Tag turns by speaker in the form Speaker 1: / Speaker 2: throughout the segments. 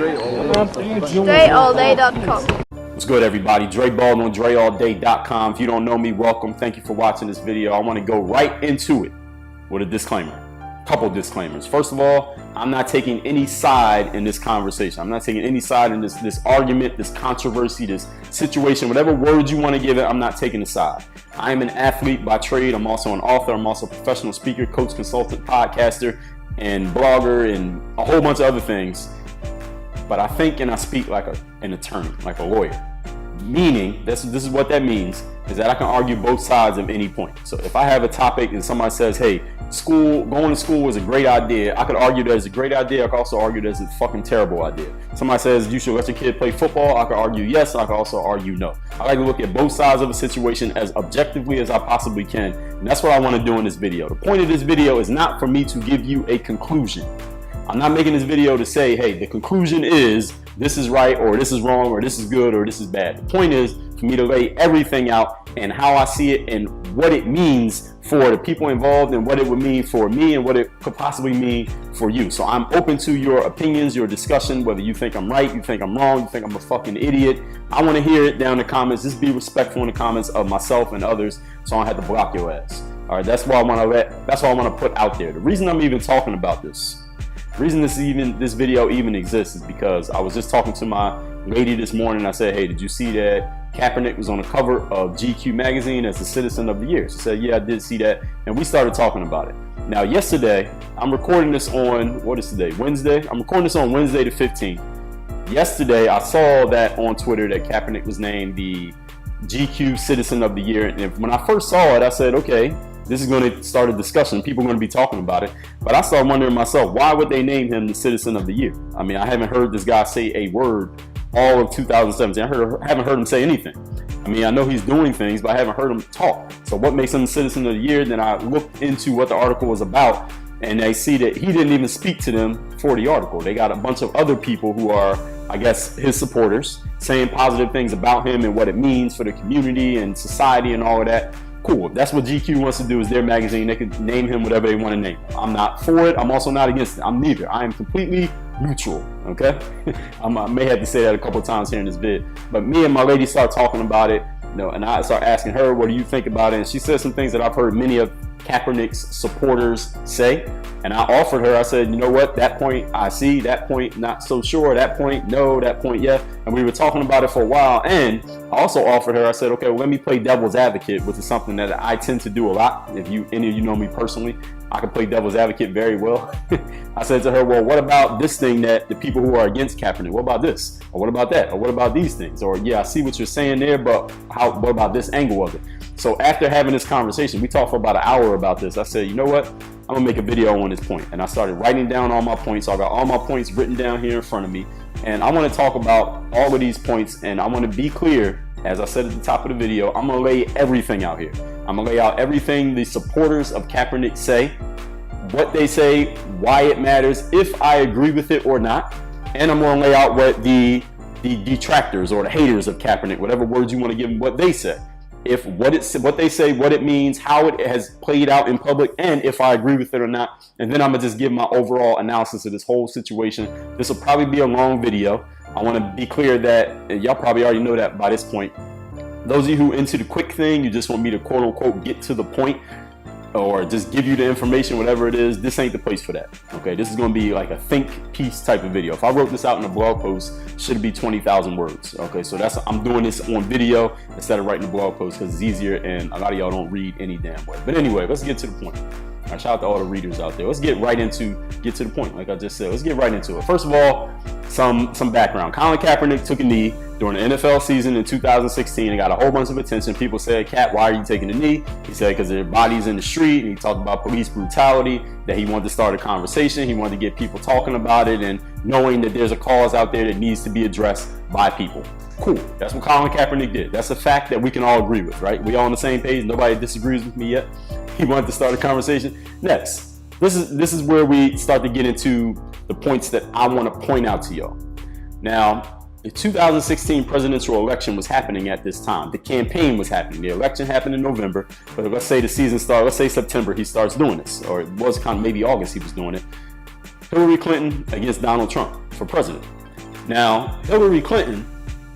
Speaker 1: DreAllDay.com.
Speaker 2: What's good, everybody? Dre Baldwin, DreAllDay.com. If you don't know me, welcome. Thank you for watching this video. I want to go right into it with a disclaimer. Couple disclaimers. First of all, I'm not taking any side in this conversation. I'm not taking any side in this argument, this controversy, this situation, whatever words you want to give it, I'm not taking a side. I am an athlete by trade. I'm also an author. I'm also a professional speaker, coach, consultant, podcaster, and blogger, and a whole bunch of other things. But I think and I speak like an attorney, like a lawyer. Meaning, this is what that means, is that I can argue both sides of any point. So if I have a topic and somebody says, hey, going to school was a great idea, I could argue that it's a great idea. I could also argue that it's a fucking terrible idea. Somebody says you should let your kid play football, I could argue yes, I could also argue no. I like to look at both sides of a situation as objectively as I possibly can, and that's what I want to do in this video. The point of this video is not for me to give you a conclusion. I'm not making this video to say, hey, the conclusion is this is right, or this is wrong, or this is good, or this is bad. The point is for me to lay everything out and how I see it and what it means for the people involved and what it would mean for me and what it could possibly mean for you. So I'm open to your opinions, your discussion, whether you think I'm right, you think I'm wrong, you think I'm a fucking idiot. I want to hear it down in the comments. Just be respectful in the comments of myself and others so I don't have to block your ass. All right, that's what I want to put out there. The reason I'm even talking about this, the reason this video even exists is because I was just talking to my lady this morning. I said, hey, did you see that Kaepernick was on the cover of GQ magazine as the Citizen of the Year? She said, yeah, I did see that. And we started talking about it. Now, yesterday, I'm recording this on, what is today, Wednesday? I'm recording this on Wednesday the 15th. Yesterday, I saw that on Twitter that Kaepernick was named the GQ Citizen of the Year. And when I first saw it, I said, okay, this is going to start a discussion. People are going to be talking about it. But I started wondering myself, why would they name him the Citizen of the Year? I mean, I haven't heard this guy say a word all of 2017. I haven't heard him say anything. I mean, I know he's doing things, but I haven't heard him talk. So what makes him the Citizen of the Year? Then I looked into what the article was about, and I see that he didn't even speak to them for the article. They got a bunch of other people who are, I guess, his supporters, saying positive things about him and what it means for the community and society and all of that. Cool. If that's what GQ wants to do, is their magazine. They can name him whatever they want to name him. I'm not for it. I'm also not against it. I'm neither. I am completely neutral. Okay. I may have to say that a couple of times here in this vid. But me and my lady start talking about it, and I start asking her, what do you think about it? And she said some things that I've heard many of Kaepernick's supporters say. And I offered her, I said, you know what, that point I see, that point not so sure, that point no, that point yeah. And we were talking about it for a while. And I also offered her, I said, okay, well, let me play devil's advocate, which is something that I tend to do a lot. If any of you know me personally, I can play devil's advocate very well. I said to her, well, what about this thing that the people who are against Kaepernick, what about this? Or what about that? Or what about these things? Or yeah, I see what you're saying there, but what about this angle of it? So after having this conversation, we talked for about an hour about this. I said, you know what? I'm gonna make a video on this point. And I started writing down all my points. So I got all my points written down here in front of me. And I want to talk about all of these points. And I want to be clear, as I said at the top of the video, I'm gonna lay everything out here. I'm gonna lay out everything the supporters of Kaepernick say, what they say, why it matters, if I agree with it or not. And I'm gonna lay out what the detractors or the haters of Kaepernick, whatever words you want to give them, what they say. If what they say, what it means, how it has played out in public, and if I agree with it or not. And then I'm gonna just give my overall analysis of this whole situation. This will probably be a long video. I want to be clear that, and y'all probably already know that by this point, those of you who into the quick thing, you just want me to quote unquote get to the point or just give you the information, whatever it is, this ain't the place for that. Okay, this is going to be like a think piece type of video. If I wrote this out in a blog post, should be 20,000 words. Okay, so I'm doing this on video instead of writing a blog post because it's easier, and a lot of y'all don't read any damn way. But anyway, let's get to the point. All right, shout out to all the readers out there. Let's get to the point, like I just said. Let's get right into it. First of all, some background. Colin Kaepernick took a knee during the NFL season in 2016 and got a whole bunch of attention. People said, Cat, why are you taking a knee? He said, because their bodies in the street. And he talked about police brutality, that he wanted to start a conversation. He wanted to get people talking about it and knowing that there's a cause out there that needs to be addressed by people. Cool. That's what Colin Kaepernick did. That's a fact that we can all agree with, right? We all on the same page. Nobody disagrees with me yet. He wanted to start a conversation. Next, this is where we start to get into the points that I want to point out to y'all. Now, the 2016 presidential election was happening at this time. The campaign was happening. The election happened in November, but let's say the season started, let's say September, he starts doing this, or it was kind of maybe August he was doing it. Hillary Clinton against Donald Trump for president. Now, Hillary Clinton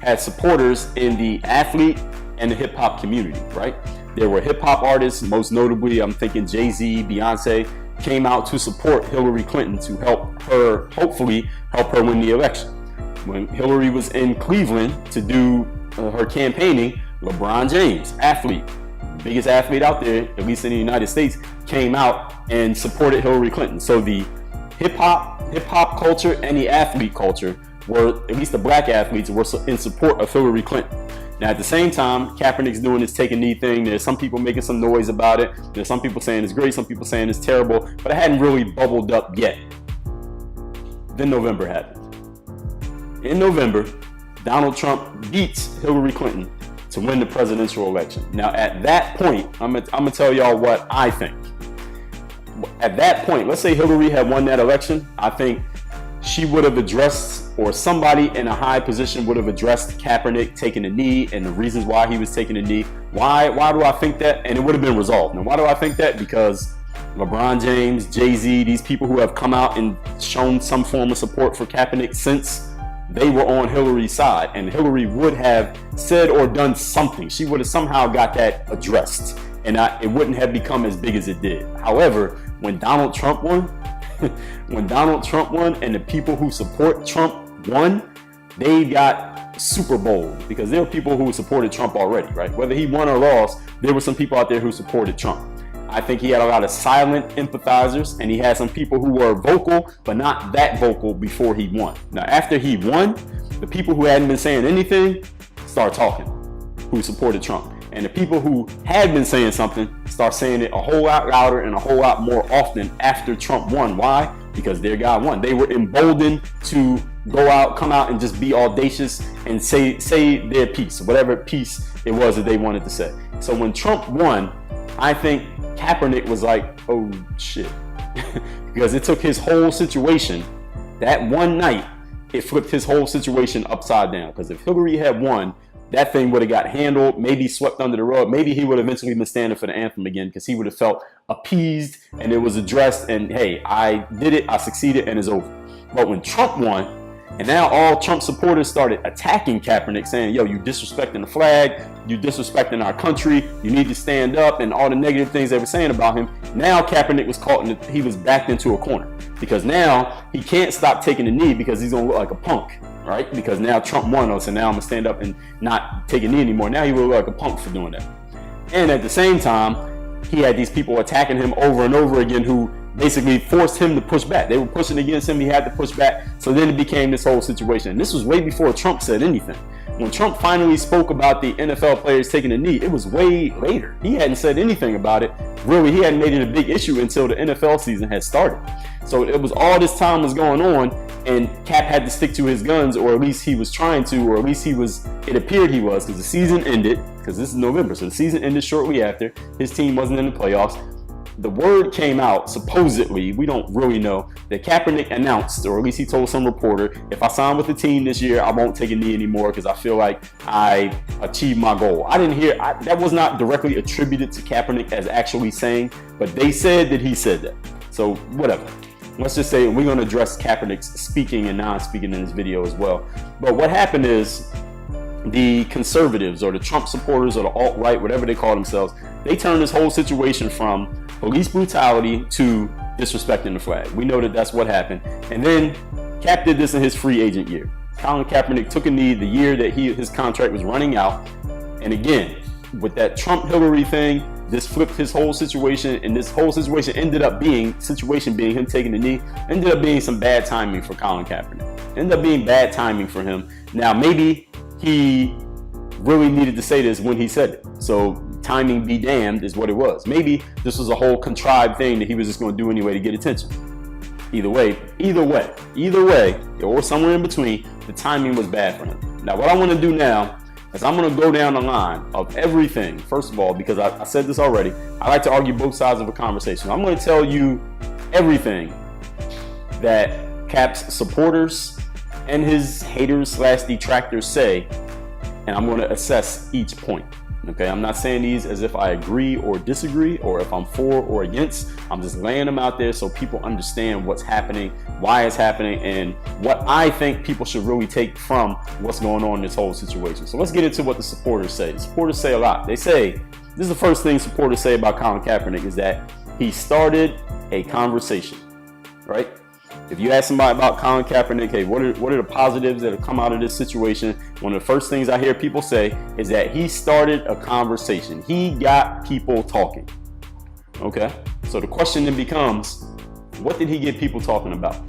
Speaker 2: had supporters in the athlete and the hip hop community, right? There were hip hop artists, most notably, I'm thinking Jay-Z, Beyonce, came out to support Hillary Clinton to help her, hopefully help her win the election. When Hillary was in Cleveland to do her campaigning, LeBron James, athlete, biggest athlete out there, at least in the United States, came out and supported Hillary Clinton. So the hip hop culture and the athlete culture were, at least the black athletes, were in support of Hillary Clinton. Now, at the same time, Kaepernick's doing this take a knee thing. There's some people making some noise about it. There's some people saying it's great, some people saying it's terrible, but it hadn't really bubbled up yet. Then November happened. In November, Donald Trump beats Hillary Clinton to win the presidential election. Now, at that point, I'm gonna tell y'all what I think. At that point, let's say Hillary had won that election, I think she would have addressed, or somebody in a high position would have addressed Kaepernick taking a knee and the reasons why he was taking a knee. Why do I think that? And it would have been resolved. Now, why do I think that? Because LeBron James, Jay-Z, these people who have come out and shown some form of support for Kaepernick since they were on Hillary's side, and Hillary would have said or done something. She would have somehow got that addressed, and it wouldn't have become as big as it did. However, when Donald Trump won, and the people who support Trump won, they got super bold, because there were people who supported Trump already, right? Whether he won or lost, there were some people out there who supported Trump. I think he had a lot of silent empathizers, and he had some people who were vocal, but not that vocal before he won. Now, after he won, the people who hadn't been saying anything start talking, who supported Trump. And the people who had been saying something start saying it a whole lot louder and a whole lot more often after Trump won. Why? Because their guy won. They were emboldened to come out and just be audacious and say their piece, whatever piece it was that they wanted to say. So when Trump won, I think Kaepernick was like, oh shit. Because it took his whole situation, that one night, it flipped his whole situation upside down. Because if Hillary had won, that thing would have got handled, maybe swept under the rug. Maybe he would have eventually been standing for the anthem again, because he would have felt appeased and it was addressed and, hey, I did it, I succeeded, and it's over. But when Trump won, and now all Trump supporters started attacking Kaepernick, saying, yo, you disrespecting the flag, you disrespecting our country, you need to stand up, and all the negative things they were saying about him. Now Kaepernick was he was backed into a corner, because now he can't stop taking the knee, because he's gonna look like a punk, right? Because now Trump won us, and now I'm gonna stand up and not take a knee anymore. Now he will look like a punk for doing that. And at the same time, he had these people attacking him over and over again who basically forced him to push back. They were pushing against him, he had to push back. So then it became this whole situation. And this was way before Trump said anything. When Trump finally spoke about the NFL players taking a knee, it was way later. He hadn't said anything about it. Really, he hadn't made it a big issue until the NFL season had started. So it was all this time was going on, and Cap had to stick to his guns, or at least he was trying to, or at least it appeared he was, because the season ended, because this is November, so the season ended shortly after. His team wasn't in the playoffs. The word came out, supposedly, we don't really know, that Kaepernick announced, or at least he told some reporter, if I sign with the team this year, I won't take a knee anymore because I feel like I achieved my goal. I didn't hear, that was not directly attributed to Kaepernick as actually saying, but they said that he said that. So whatever. Let's just say we're going to address Kaepernick's speaking and non-speaking in this video as well. But what happened is, the conservatives or the Trump supporters or the alt-right, whatever they call themselves, they turned this whole situation from police brutality to disrespecting the flag. We know that that's what happened. And then Cap did this in his free agent year. Colin Kaepernick took a knee the year that his contract was running out. And again, with that Trump-Hillary thing, this flipped his whole situation, and this whole situation ended up being him taking the knee, ended up being some bad timing for Colin Kaepernick. Ended up being bad timing for him. Now, maybe he really needed to say this when he said it. So timing be damned is what it was. Maybe this was a whole contrived thing that he was just going to do anyway to get attention. Either way, or somewhere in between, the timing was bad for him. Now, what I want to do now is I'm going to go down the line of everything. First of all, because I said this already, I like to argue both sides of a conversation. I'm going to tell you everything that Cap's supporters and his haters / detractors say, and I'm going to assess each point. Okay, I'm not saying these as if I agree or disagree or if I'm for or against. I'm just laying them out there so people understand what's happening, why it's happening, and what I think people should really take from what's going on in this whole situation. So let's get into what the supporters say. The supporters say a lot. They say, this is the first thing supporters say about Colin Kaepernick, is that he started a conversation, right? If you ask somebody about Colin Kaepernick, hey, what are the positives that have come out of this situation? One of the first things I hear people say is that he started a conversation. He got people talking. Okay? So the question then becomes, what did he get people talking about?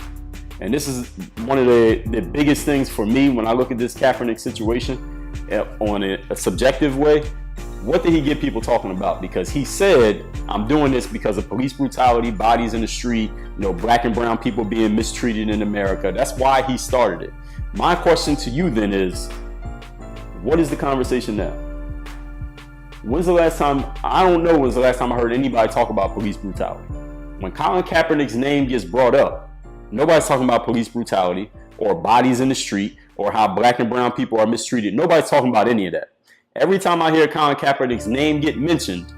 Speaker 2: And this is one of the biggest things for me when I look at this Kaepernick situation on a subjective way. What did he get people talking about? Because he said, I'm doing this because of police brutality, bodies in the street, black and brown people being mistreated in America. That's why he started it. My question to you then is, what is the conversation now? When's the last time, I don't know when's the last time I heard anybody talk about police brutality. When Colin Kaepernick's name gets brought up, nobody's talking about police brutality or bodies in the street or how black and brown people are mistreated. Nobody's talking about any of that. Every time I hear Colin Kaepernick's name get mentioned,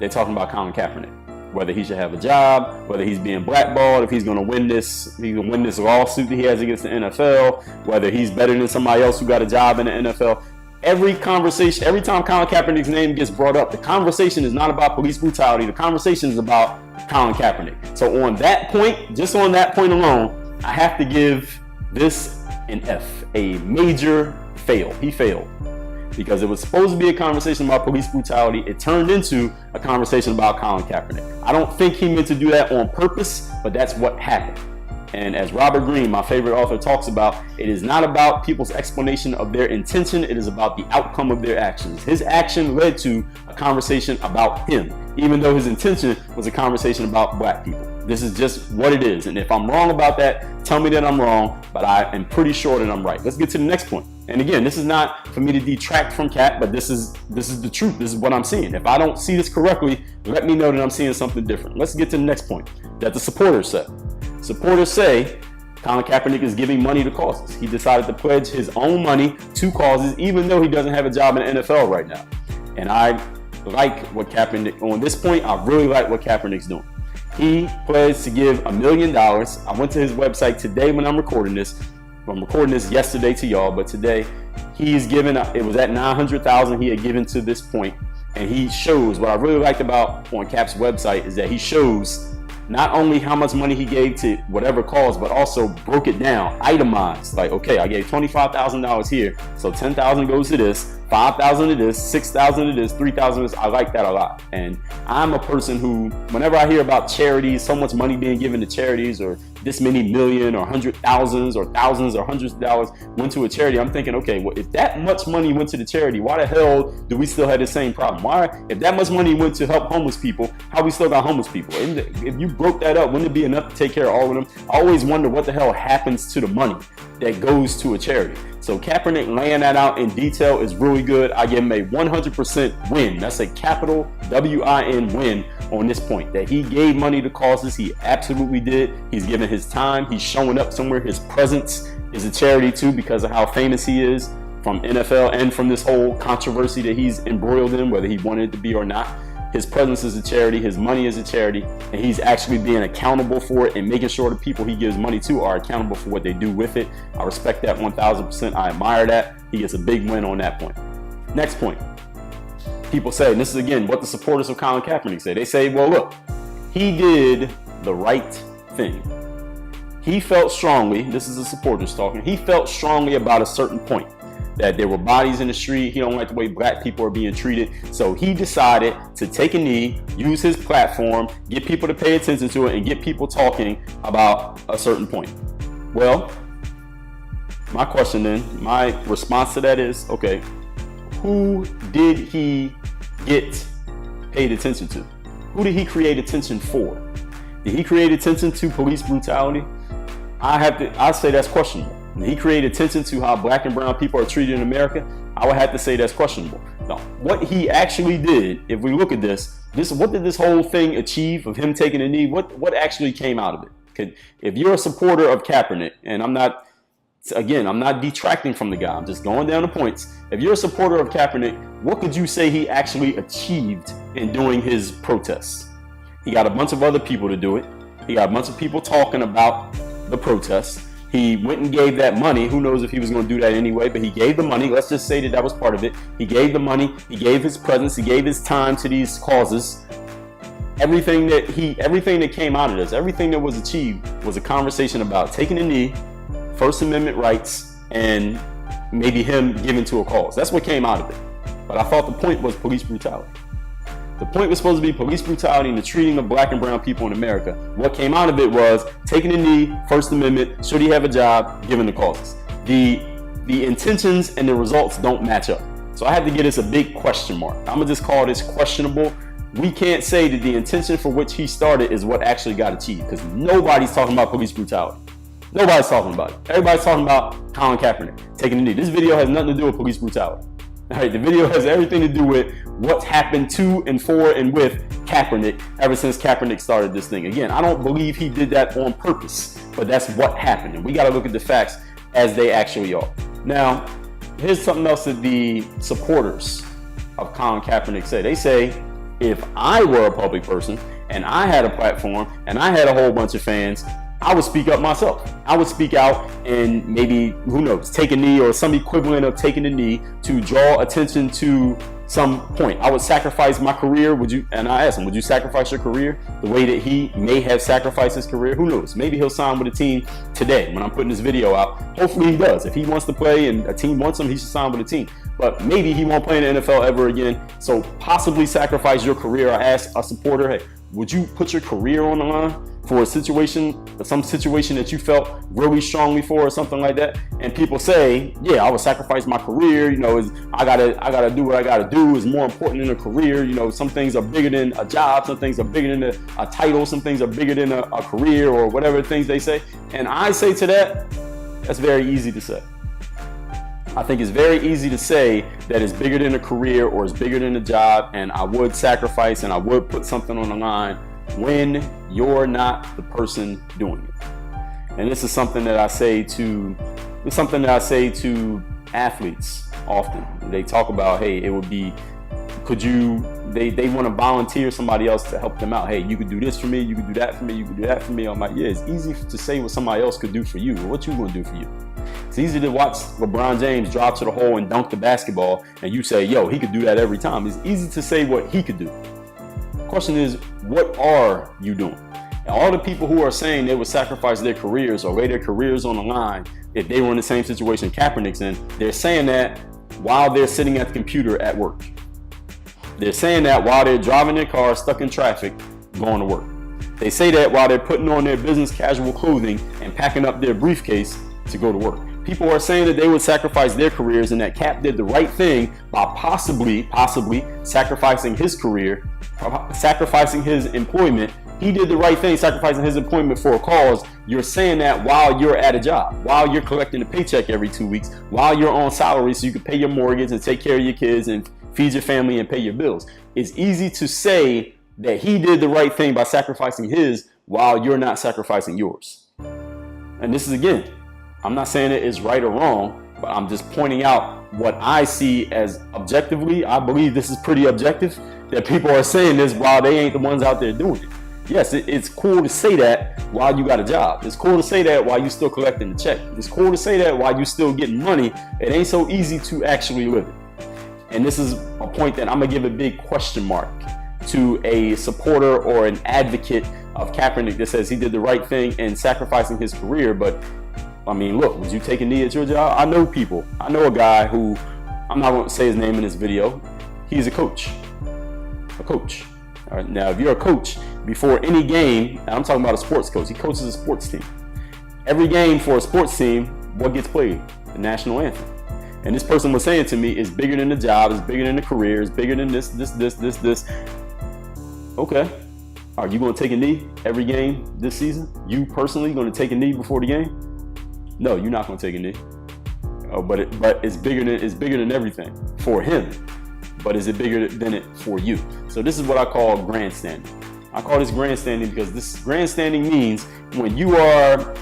Speaker 2: they're talking about Colin Kaepernick. Whether he should have a job, whether he's being blackballed, if he's going to win this lawsuit that he has against the NFL, whether he's better than somebody else who got a job in the NFL. Every time Colin Kaepernick's name gets brought up, the conversation is not about police brutality. The conversation is about Colin Kaepernick. So on that point, just on that point alone, I have to give this an F, a major fail. He failed. Because it was supposed to be a conversation about police brutality. It turned into a conversation about Colin Kaepernick. I don't think he meant to do that on purpose, but that's what happened. And as Robert Greene, my favorite author, talks about, it is not about people's explanation of their intention. It is about the outcome of their actions. His action led to a conversation about him, even though his intention was a conversation about black people. This is just what it is. And if I'm wrong about that, tell me that I'm wrong, but I am pretty sure that I'm right. Let's get to the next point. And again, this is not for me to detract from Cap, but this is the truth. This is what I'm seeing. If I don't see this correctly, let me know that I'm seeing something different. Let's get to the next point that the supporters said. Supporters say Colin Kaepernick is giving money to causes. He decided to pledge his own money to causes, even though he doesn't have a job in the NFL right now. And I like what Kaepernick, on this point, I really like what Kaepernick's doing. He pledged to give $1 million. I went to his website today when I'm recording this. I'm recording this yesterday to y'all, but today he's given, it was at $900,000 he had given to this point. And he shows, what I really liked about on Cap's website is that he shows not only how much money he gave to whatever cause, but also broke it down, itemized. Like, okay, I gave $25,000 here, so $10,000 goes to this, $5,000 to this, $6,000 to this, $3,000 to this. I like that a lot. And I'm a person who, whenever I hear about charities, so much money being given to charities, or this many million or hundred thousands or thousands or hundreds of dollars went to a charity, I'm thinking, okay, well, if that much money went to the charity, why the hell do we still have the same problem? Why, if that much money went to help homeless people, how we still got homeless people? And if you broke that up, wouldn't it be enough to take care of all of them? I always wonder what the hell happens to the money that goes to a charity. So Kaepernick laying that out in detail is really good. I give him a 100% win. That's a capital W-I-N win on this point. That he gave money to causes. He absolutely did. He's given his time. He's showing up somewhere. His presence is a charity too, because of how famous he is from NFL and from this whole controversy that he's embroiled in, whether he wanted it to be or not. His presence is a charity, his money is a charity, and he's actually being accountable for it and making sure the people he gives money to are accountable for what they do with it. I respect that 1000%. I admire that. He gets a big win on that point. Next point. People say, and this is again what the supporters of Colin Kaepernick say, they say, well, look, he did the right thing. He felt strongly, this is the supporters talking, he felt strongly about a certain point. That there were bodies in the street. He don't like the way black people are being treated. So he decided to take a knee, use his platform, get people to pay attention to it, and get people talking about a certain point. Well, my question then, my response to that is, okay, who did he get paid attention to? Who did he create attention for? Did he create attention to police brutality? I say that's questionable. He created attention to how black and brown people are treated in America. I would have to say that's questionable. Now, what he actually did, if we look at this, what did this whole thing achieve of him taking a knee? What actually came out of it? If you're a supporter of Kaepernick, and I'm not Again, I'm not detracting from the guy. I'm just going down the points. If you're a supporter of Kaepernick, what could you say he actually achieved in doing his protests? He got a bunch of other people to do it. He got a bunch of people talking about the protests. He went and gave that money. Who knows if he was going to do that anyway, but he gave the money. Let's just say that was part of it. He gave the money. He gave his presence. He gave his time to these causes. Everything that came out of this, everything that was achieved was a conversation about taking a knee, First Amendment rights, and maybe him giving to a cause. That's what came out of it. But I thought the point was police brutality. The point was supposed to be police brutality and the treating of black and brown people in America. What came out of it was taking a knee, First Amendment, should he have a job, given the causes. The intentions and the results don't match up. So I had to give this a big question mark. I'm gonna just call this questionable. We can't say that the intention for which he started is what actually got achieved, because nobody's talking about police brutality. Nobody's talking about it. Everybody's talking about Colin Kaepernick taking a knee. This video has nothing to do with police brutality. All right, the video has everything to do with what's happened to and for and with Kaepernick ever since Kaepernick started this thing. Again, I don't believe he did that on purpose, but that's what happened. And we got to look at the facts as they actually are. Now, here's something else that the supporters of Colin Kaepernick say. They say, if I were a public person and I had a platform and I had a whole bunch of fans, I would speak up myself. I would speak out and maybe, who knows, take a knee or some equivalent of taking a knee to draw attention to some point. I would sacrifice my career. And I asked him, would you sacrifice your career the way that he may have sacrificed his career? Who knows? Maybe he'll sign with a team today when I'm putting this video out. Hopefully he does. If he wants to play and a team wants him, he should sign with a team. But maybe he won't play in the NFL ever again. So possibly sacrifice your career. I asked a supporter, hey, would you put your career on the line for a situation, some situation that you felt really strongly for or something like that? And people say, yeah, I would sacrifice my career. You know, I gotta do what I gotta do is more important than a career. You know, some things are bigger than a job. Some things are bigger than a title. Some things are bigger than a career or whatever things they say. And I say to that, that's very easy to say. I think it's very easy to say that it's bigger than a career or it's bigger than a job, and I would sacrifice and I would put something on the line when you're not the person doing it. And this is something that I say to athletes often. They talk about, hey, it would be, they want to volunteer somebody else to help them out. Hey, you could do this for me, you could do that for me, you could do that for me. I'm like, yeah, it's easy to say what somebody else could do for you. What you gonna do for you? It's easy to watch LeBron James drop to the hole and dunk the basketball, and you say, yo, he could do that every time. It's easy to say what he could do. The question is, what are you doing? And all the people who are saying they would sacrifice their careers or lay their careers on the line if they were in the same situation Kaepernick's in, they're saying that while they're sitting at the computer at work. They're saying that while they're driving their car, stuck in traffic, going to work. They say that while they're putting on their business casual clothing and packing up their briefcase to go to work. People are saying that they would sacrifice their careers and that Cap did the right thing by possibly sacrificing his career, sacrificing his employment. He did the right thing, sacrificing his employment for a cause. You're saying that while you're at a job, while you're collecting a paycheck every 2 weeks, while you're on salary so you can pay your mortgage and take care of your kids and feed your family and pay your bills. It's easy to say that he did the right thing by sacrificing his while you're not sacrificing yours. And this is, again, I'm not saying it is right or wrong, but I'm just pointing out what I see as objectively. I believe this is pretty objective, that people are saying this while they ain't the ones out there doing it. Yes, it's cool to say that while you got a job. It's cool to say that while you still collecting the check. It's cool to say that while you still getting money. It ain't so easy to actually live it. And this is a point that I'm gonna give a big question mark to a supporter or an advocate of Kaepernick that says he did the right thing in sacrificing his career. But I mean, look, would you take a knee at your job? I know people. I know a guy who, I'm not going to say his name in this video. He's a coach. A coach. All right. Now, if you're a coach, before any game, and I'm talking about a sports coach, he coaches a sports team. Every game for a sports team, what gets played? The national anthem. And this person was saying to me, it's bigger than the job, it's bigger than the career, it's bigger than this. Okay. Are you going to take a knee every game this season? You personally going to take a knee before the game? No, you're not going to take a knee. But it's bigger than everything for him. But is it bigger than it for you? So this is what I call grandstanding. I call this grandstanding because this grandstanding means when you are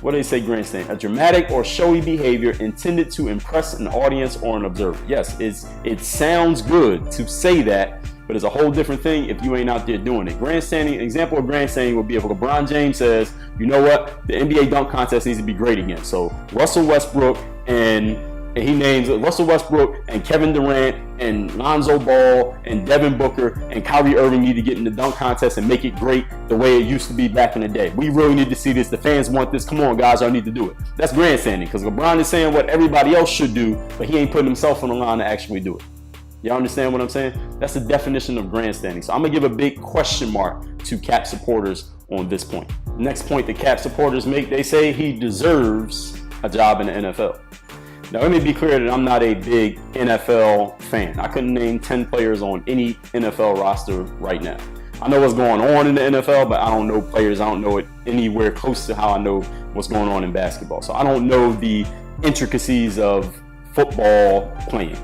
Speaker 2: what do they say grandstand? A dramatic or showy behavior intended to impress an audience or an observer. Yes, it sounds good to say that, but it's a whole different thing if you ain't out there doing it. Grandstanding, an example of grandstanding would be if LeBron James says, you know what, the NBA dunk contest needs to be great again. So Russell Westbrook and he names Russell Westbrook and Kevin Durant and Lonzo Ball and Devin Booker and Kyrie Irving need to get in the dunk contest and make it great the way it used to be back in the day. We really need to see this. The fans want this. Come on, guys, y'all need to do it. That's grandstanding, because LeBron is saying what everybody else should do, but he ain't putting himself on the line to actually do it. Y'all understand what I'm saying? That's the definition of grandstanding. So I'm going to give a big question mark to Cap supporters on this point. Next point the Cap supporters make, they say he deserves a job in the NFL. Now, let me be clear that I'm not a big NFL fan. I couldn't name 10 players on any NFL roster right now. I know what's going on in the NFL, but I don't know players. I don't know it anywhere close to how I know what's going on in basketball. So I don't know the intricacies of football playing.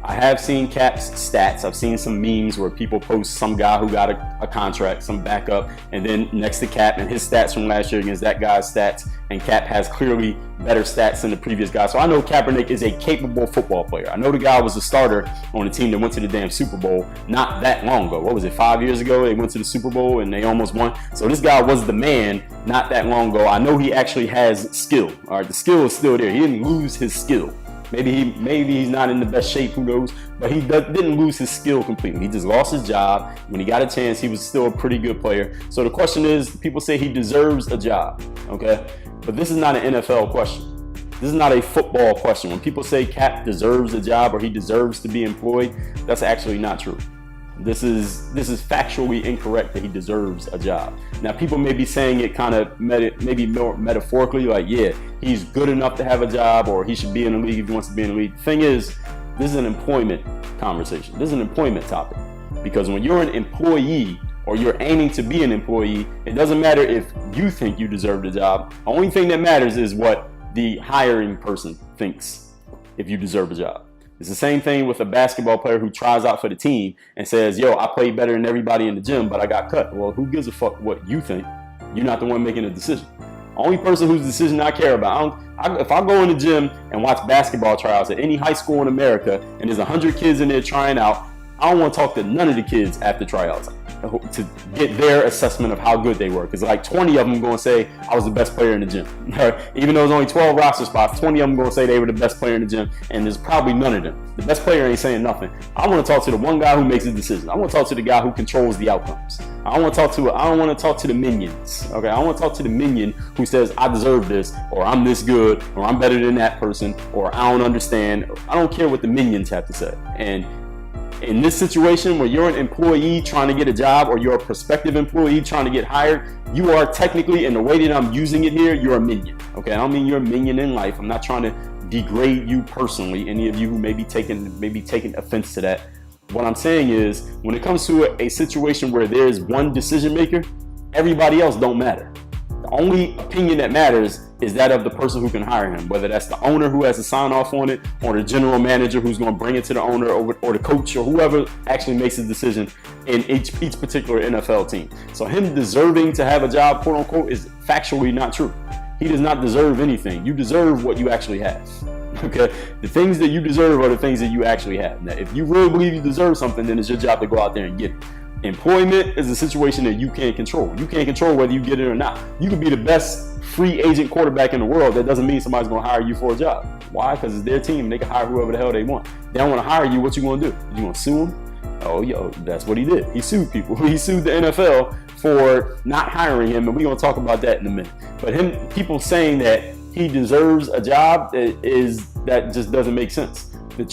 Speaker 2: I have seen Cap's stats. I've seen some memes where people post some guy who got a contract, some backup, and then next to Cap and his stats from last year against that guy's stats, and Cap has clearly better stats than the previous guy. So I know Kaepernick is a capable football player. I know the guy was a starter on a team that went to the damn Super Bowl not that long ago. What was it, 5 years ago? They went to the Super Bowl and they almost won. So this guy was the man not that long ago. I know he actually has skill. All right, the skill is still there. He didn't lose his skill. Maybe he's not in the best shape, who knows, but he didn't lose his skill completely. He just lost his job. When he got a chance, he was still a pretty good player. So the question is, people say he deserves a job, okay? But this is not an NFL question. This is not a football question. When people say Cap deserves a job or he deserves to be employed, that's actually not true. This is factually incorrect that he deserves a job. Now, people may be saying it kind of maybe more metaphorically, like, yeah, he's good enough to have a job, or he should be in the league if he wants to be in the league. The thing is, this is an employment conversation. This is an employment topic. Because when you're an employee or you're aiming to be an employee, it doesn't matter if you think you deserve the job. The only thing that matters is what the hiring person thinks if you deserve a job. It's the same thing with a basketball player who tries out for the team and says, yo, I played better than everybody in the gym, but I got cut. Well, who gives a fuck what you think? You're not the one making the decision. Only person whose decision I care about. If I go in the gym and watch basketball tryouts at any high school in America and there's 100 kids in there trying out, I don't want to talk to none of the kids after tryouts to get their assessment of how good they were. Because like 20 of them going to say I was the best player in the gym. Even though there's only 12 roster spots, 20 of them going to say they were the best player in the gym, and there's probably none of them. The best player ain't saying nothing. I want to talk to the one guy who makes the decision. I want to talk to the guy who controls the outcomes. I don't want to talk to the minions. Okay, I want to talk to the minion who says I deserve this, or I'm this good, or I'm better than that person, or I don't understand. I don't care what the minions have to say. And in this situation where you're an employee trying to get a job, or you're a prospective employee trying to get hired, you are technically, in the way that I'm using it here, you're a minion. Okay, I don't mean you're a minion in life. I'm not trying to degrade you personally, any of you who may be taking offense to that. What I'm saying is, when it comes to a situation where there's one decision maker, everybody else don't matter. The only opinion that matters is that of the person who can hire him, whether that's the owner who has to sign off on it, or the general manager who's going to bring it to the owner, or the coach, or whoever actually makes the decision in each particular NFL team. So him deserving to have a job, quote unquote, is factually not true. He does not deserve anything. You deserve what you actually have. Okay, the things that you deserve are the things that you actually have. Now, if you really believe you deserve something, then it's your job to go out there and get it. Employment is a situation that you can't control. You can't control whether you get it or not. You could be the best free agent quarterback in the world. That doesn't mean somebody's going to hire you for a job. Why? Because it's their team. They can hire whoever the hell they want. They don't want to hire you. What you going to do? You going to sue them? Oh, yo, that's what he did. He sued people. He sued the NFL for not hiring him, and we're going to talk about that in a minute. But people saying that he deserves a job, that just doesn't make sense. The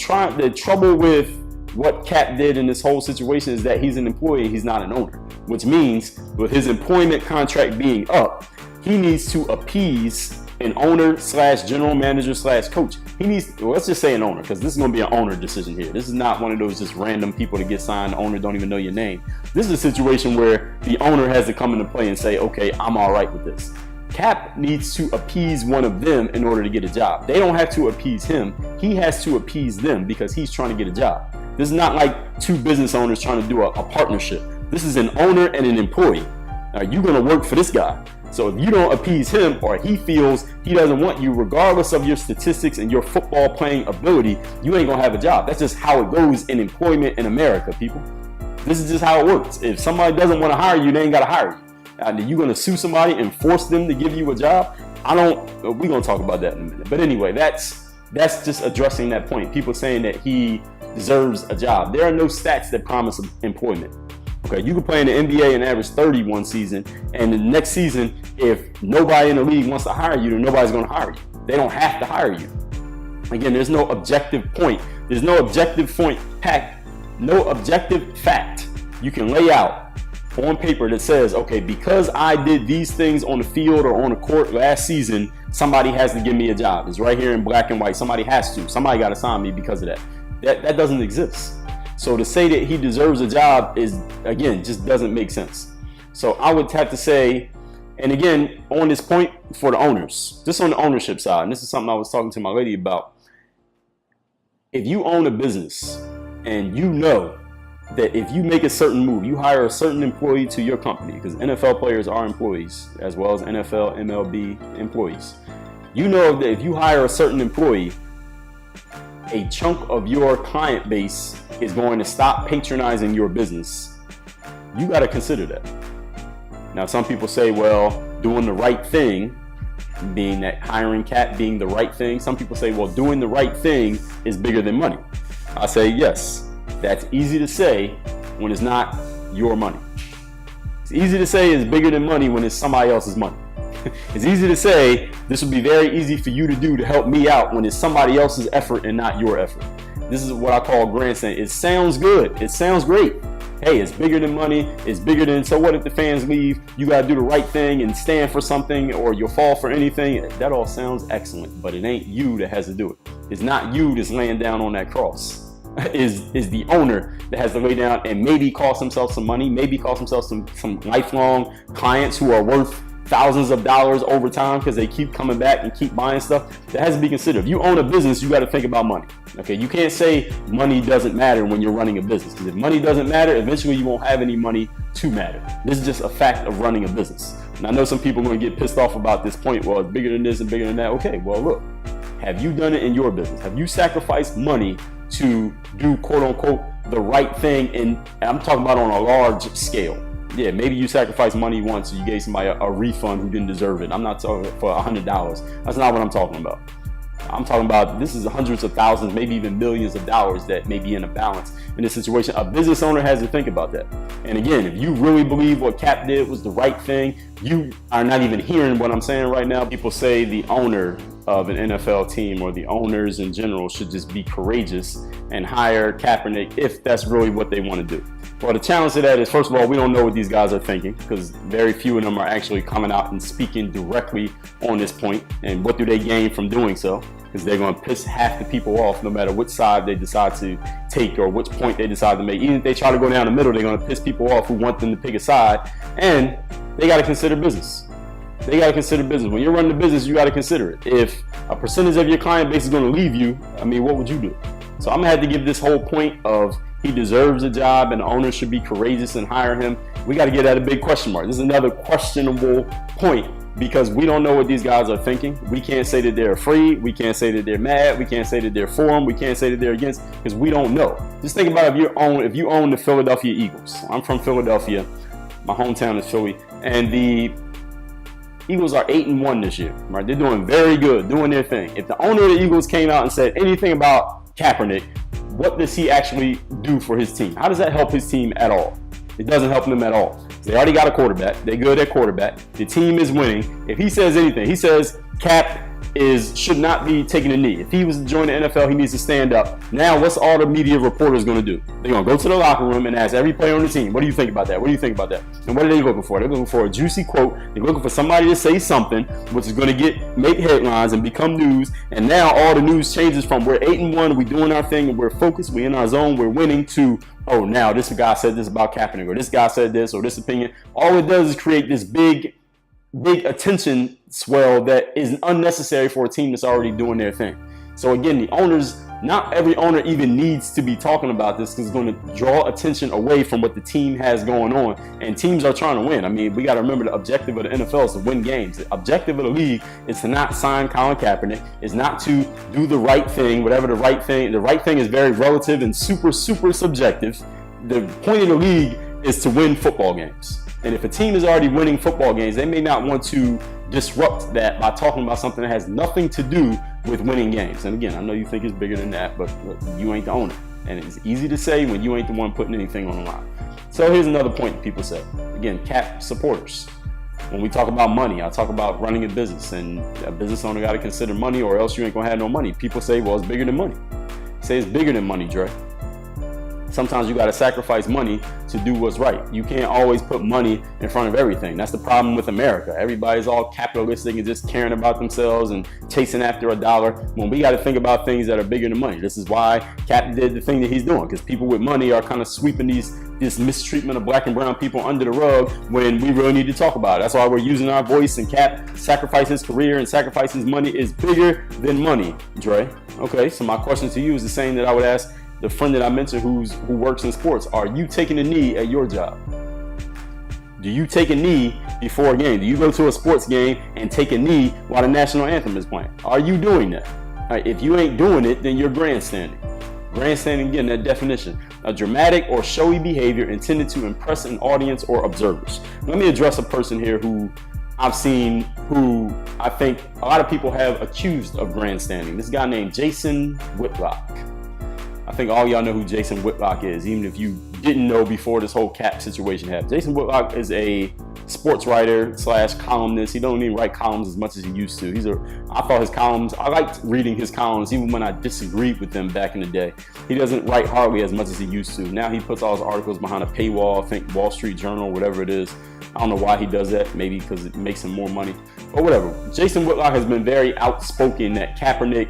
Speaker 2: trouble with what Cap did in this whole situation is that he's an employee, he's not an owner, which means with his employment contract being up, he needs to appease an owner / general manager / coach. Let's just say an owner, because this is going to be an owner decision here. This is not one of those just random people that get signed. The owner don't even know your name. This is a situation where the owner has to come into play and say, okay, I'm all right with this. Cap needs to appease one of them in order to get a job. They don't have to appease him. He has to appease them because he's trying to get a job. This is not like two business owners trying to do a partnership. This is an owner and an employee. Now, you're going to work for this guy. So if you don't appease him, or he feels he doesn't want you, regardless of your statistics and your football playing ability, you ain't gonna have a job. That's just how it goes in employment in America, people. This is just how it works. If somebody doesn't want to hire you, they ain't gotta hire you. Are you gonna sue somebody and force them to give you a job? We're gonna talk about that in a minute. But anyway, that's just addressing that point. People saying that he deserves a job. There are no stats that promise employment. Okay, you can play in the NBA and average 30 one season, and the next season, if nobody in the league wants to hire you, then nobody's going to hire you. They don't have to hire you. Again, there's no objective point. There's no objective no objective fact you can lay out on paper that says, okay, because I did these things on the field or on the court last season, somebody has to give me a job. It's right here in black and white. Somebody has to. Somebody got to sign me because of that. That doesn't exist. So to say that he deserves a job is, again, just doesn't make sense. So I would have to say, and again, on this point for the owners, just on the ownership side, and this is something I was talking to my lady about. If you own a business and you know that if you make a certain move, you hire a certain employee to your company, because NFL players are employees as well as NFL, MLB employees. You know that if you hire a certain employee, a chunk of your client base is going to stop patronizing your business. You got to consider that. Now, some people say, well, doing the right thing, being that hiring Cap being the right thing. Some people say, well, doing the right thing is bigger than money. I say, yes, that's easy to say when it's not your money. It's easy to say it's bigger than money when it's somebody else's money. It's easy to say this would be very easy for you to do to help me out when it's somebody else's effort and not your effort. This is what I call grandstanding. It sounds good. It sounds great. Hey, it's bigger than money. It's bigger than, so what if the fans leave? You got to do the right thing and stand for something, or you'll fall for anything. That all sounds excellent, but it ain't you that has to do it. It's not you that's laying down on that cross. Is the owner that has to lay down and maybe cost himself some money, maybe cost himself some lifelong clients who are worth thousands of dollars over time because they keep coming back and keep buying stuff. That has to be considered. If you own a business, you got to think about money. Okay, you can't say money doesn't matter when you're running a business, because if money doesn't matter, eventually you won't have any money to matter. This is just a fact of running a business. And I know some people are going to get pissed off about this point. Well, it's bigger than this and bigger than that. Okay, well, look, have you done it in your business? Have you sacrificed money to do, quote unquote, the right thing? And I'm talking about on a large scale. Yeah, maybe you sacrificed money once, you gave somebody a refund who didn't deserve it. I'm not talking for $100. That's not what I'm talking about. I'm talking about, this is hundreds of thousands, maybe even millions of dollars that may be in a balance in this situation. A business owner has to think about that. And again, if you really believe what Cap did was the right thing, you are not even hearing what I'm saying right now. People say the owner of an NFL team, or the owners in general, should just be courageous and hire Kaepernick if that's really what they want to do. Well, the challenge to that is, first of all, we don't know what these guys are thinking, because very few of them are actually coming out and speaking directly on this point. And what do they gain from doing so? Because they're going to piss half the people off no matter which side they decide to take or which point they decide to make. Even if they try to go down the middle, they're going to piss people off who want them to pick a side. And they got to consider business. They got to consider business. When you're running a business, you got to consider it. If a percentage of your client base is going to leave you, I mean, what would you do? So I'm going to have to give this whole point of he deserves a job and the owner should be courageous and hire him. We got to get at a big question mark. This is another questionable point, because we don't know what these guys are thinking. We can't say that they're afraid. We can't say that they're mad. We can't say that they're for them. We can't say that they're against, because we don't know. Just think about if you own the Philadelphia Eagles. I'm from Philadelphia. My hometown is Philly. And the Eagles are 8-1 this year, right? They're doing very good, doing their thing. If the owner of the Eagles came out and said anything about Kaepernick, what does he actually do for his team? How does that help his team at all? It doesn't help them at all. They already got a quarterback. They're good at quarterback. The team is winning. If he says anything, he says Cap should not be taking a knee. If he was to join the NFL, he needs to stand up. Now, what's all the media reporters going to do? They're going to go to the locker room and ask every player on the team, what do you think about that? What do you think about that? And what are they looking for? They're looking for a juicy quote. They're looking for somebody to say something which is going to make headlines and become news. And now all the news changes from we're 8-1, we're doing our thing, and we're focused, we're in our zone, we're winning, to, oh, now this guy said this about Kaepernick, or this guy said this, or this opinion. All it does is create this big attention swell that is unnecessary for a team that's already doing their thing. So again, the owners not every owner even needs to be talking about this because it's going to draw attention away from what the team has going on. And teams are trying to win. I mean, we got to remember the objective of the NFL is to win games. The objective of the league is to not sign Colin Kaepernick, is not to do the right thing, whatever the right thing is very relative and super, super subjective. The point of the league is to win football games. And if a team is already winning football games, they may not want to disrupt that by talking about something that has nothing to do with winning games. And again, I know you think it's bigger than that, but you ain't the owner. And it's easy to say when you ain't the one putting anything on the line. So here's another point people say. Again, Cap supporters. When we talk about money, I talk about running a business, and a business owner got to consider money or else you ain't going to have no money. People say, well, it's bigger than money. Say it's bigger than money, Dre. Sometimes you got to sacrifice money to do what's right. You can't always put money in front of everything. That's the problem with America. Everybody's all capitalistic and just caring about themselves and chasing after a dollar when we got to think about things that are bigger than money. This is why Cap did the thing that he's doing, because people with money are kind of sweeping this mistreatment of black and brown people under the rug when we really need to talk about it. That's why we're using our voice, and Cap sacrificing his career and sacrificing his money is bigger than money, Dre. Okay, so my question to you is the same that I would ask the friend that I mentioned who works in sports. Are you taking a knee at your job? Do you take a knee before a game? Do you go to a sports game and take a knee while the national anthem is playing? Are you doing that? Right, if you ain't doing it, then you're grandstanding. Grandstanding, again, that definition. A dramatic or showy behavior intended to impress an audience or observers. Let me address a person here who I've seen, who I think a lot of people have accused of grandstanding. This guy named Jason Whitlock. I think all y'all know who Jason Whitlock is, even if you didn't know before this whole Cap situation happened. Jason Whitlock is a sports writer / columnist. He don't even write columns as much as he used to. I thought his columns, I liked reading his columns even when I disagreed with them back in the day. He doesn't write hardly as much as he used to. Now he puts all his articles behind a paywall, I think Wall Street Journal, whatever it is. I don't know why he does that, maybe because it makes him more money, or whatever. Jason Whitlock has been very outspoken that Kaepernick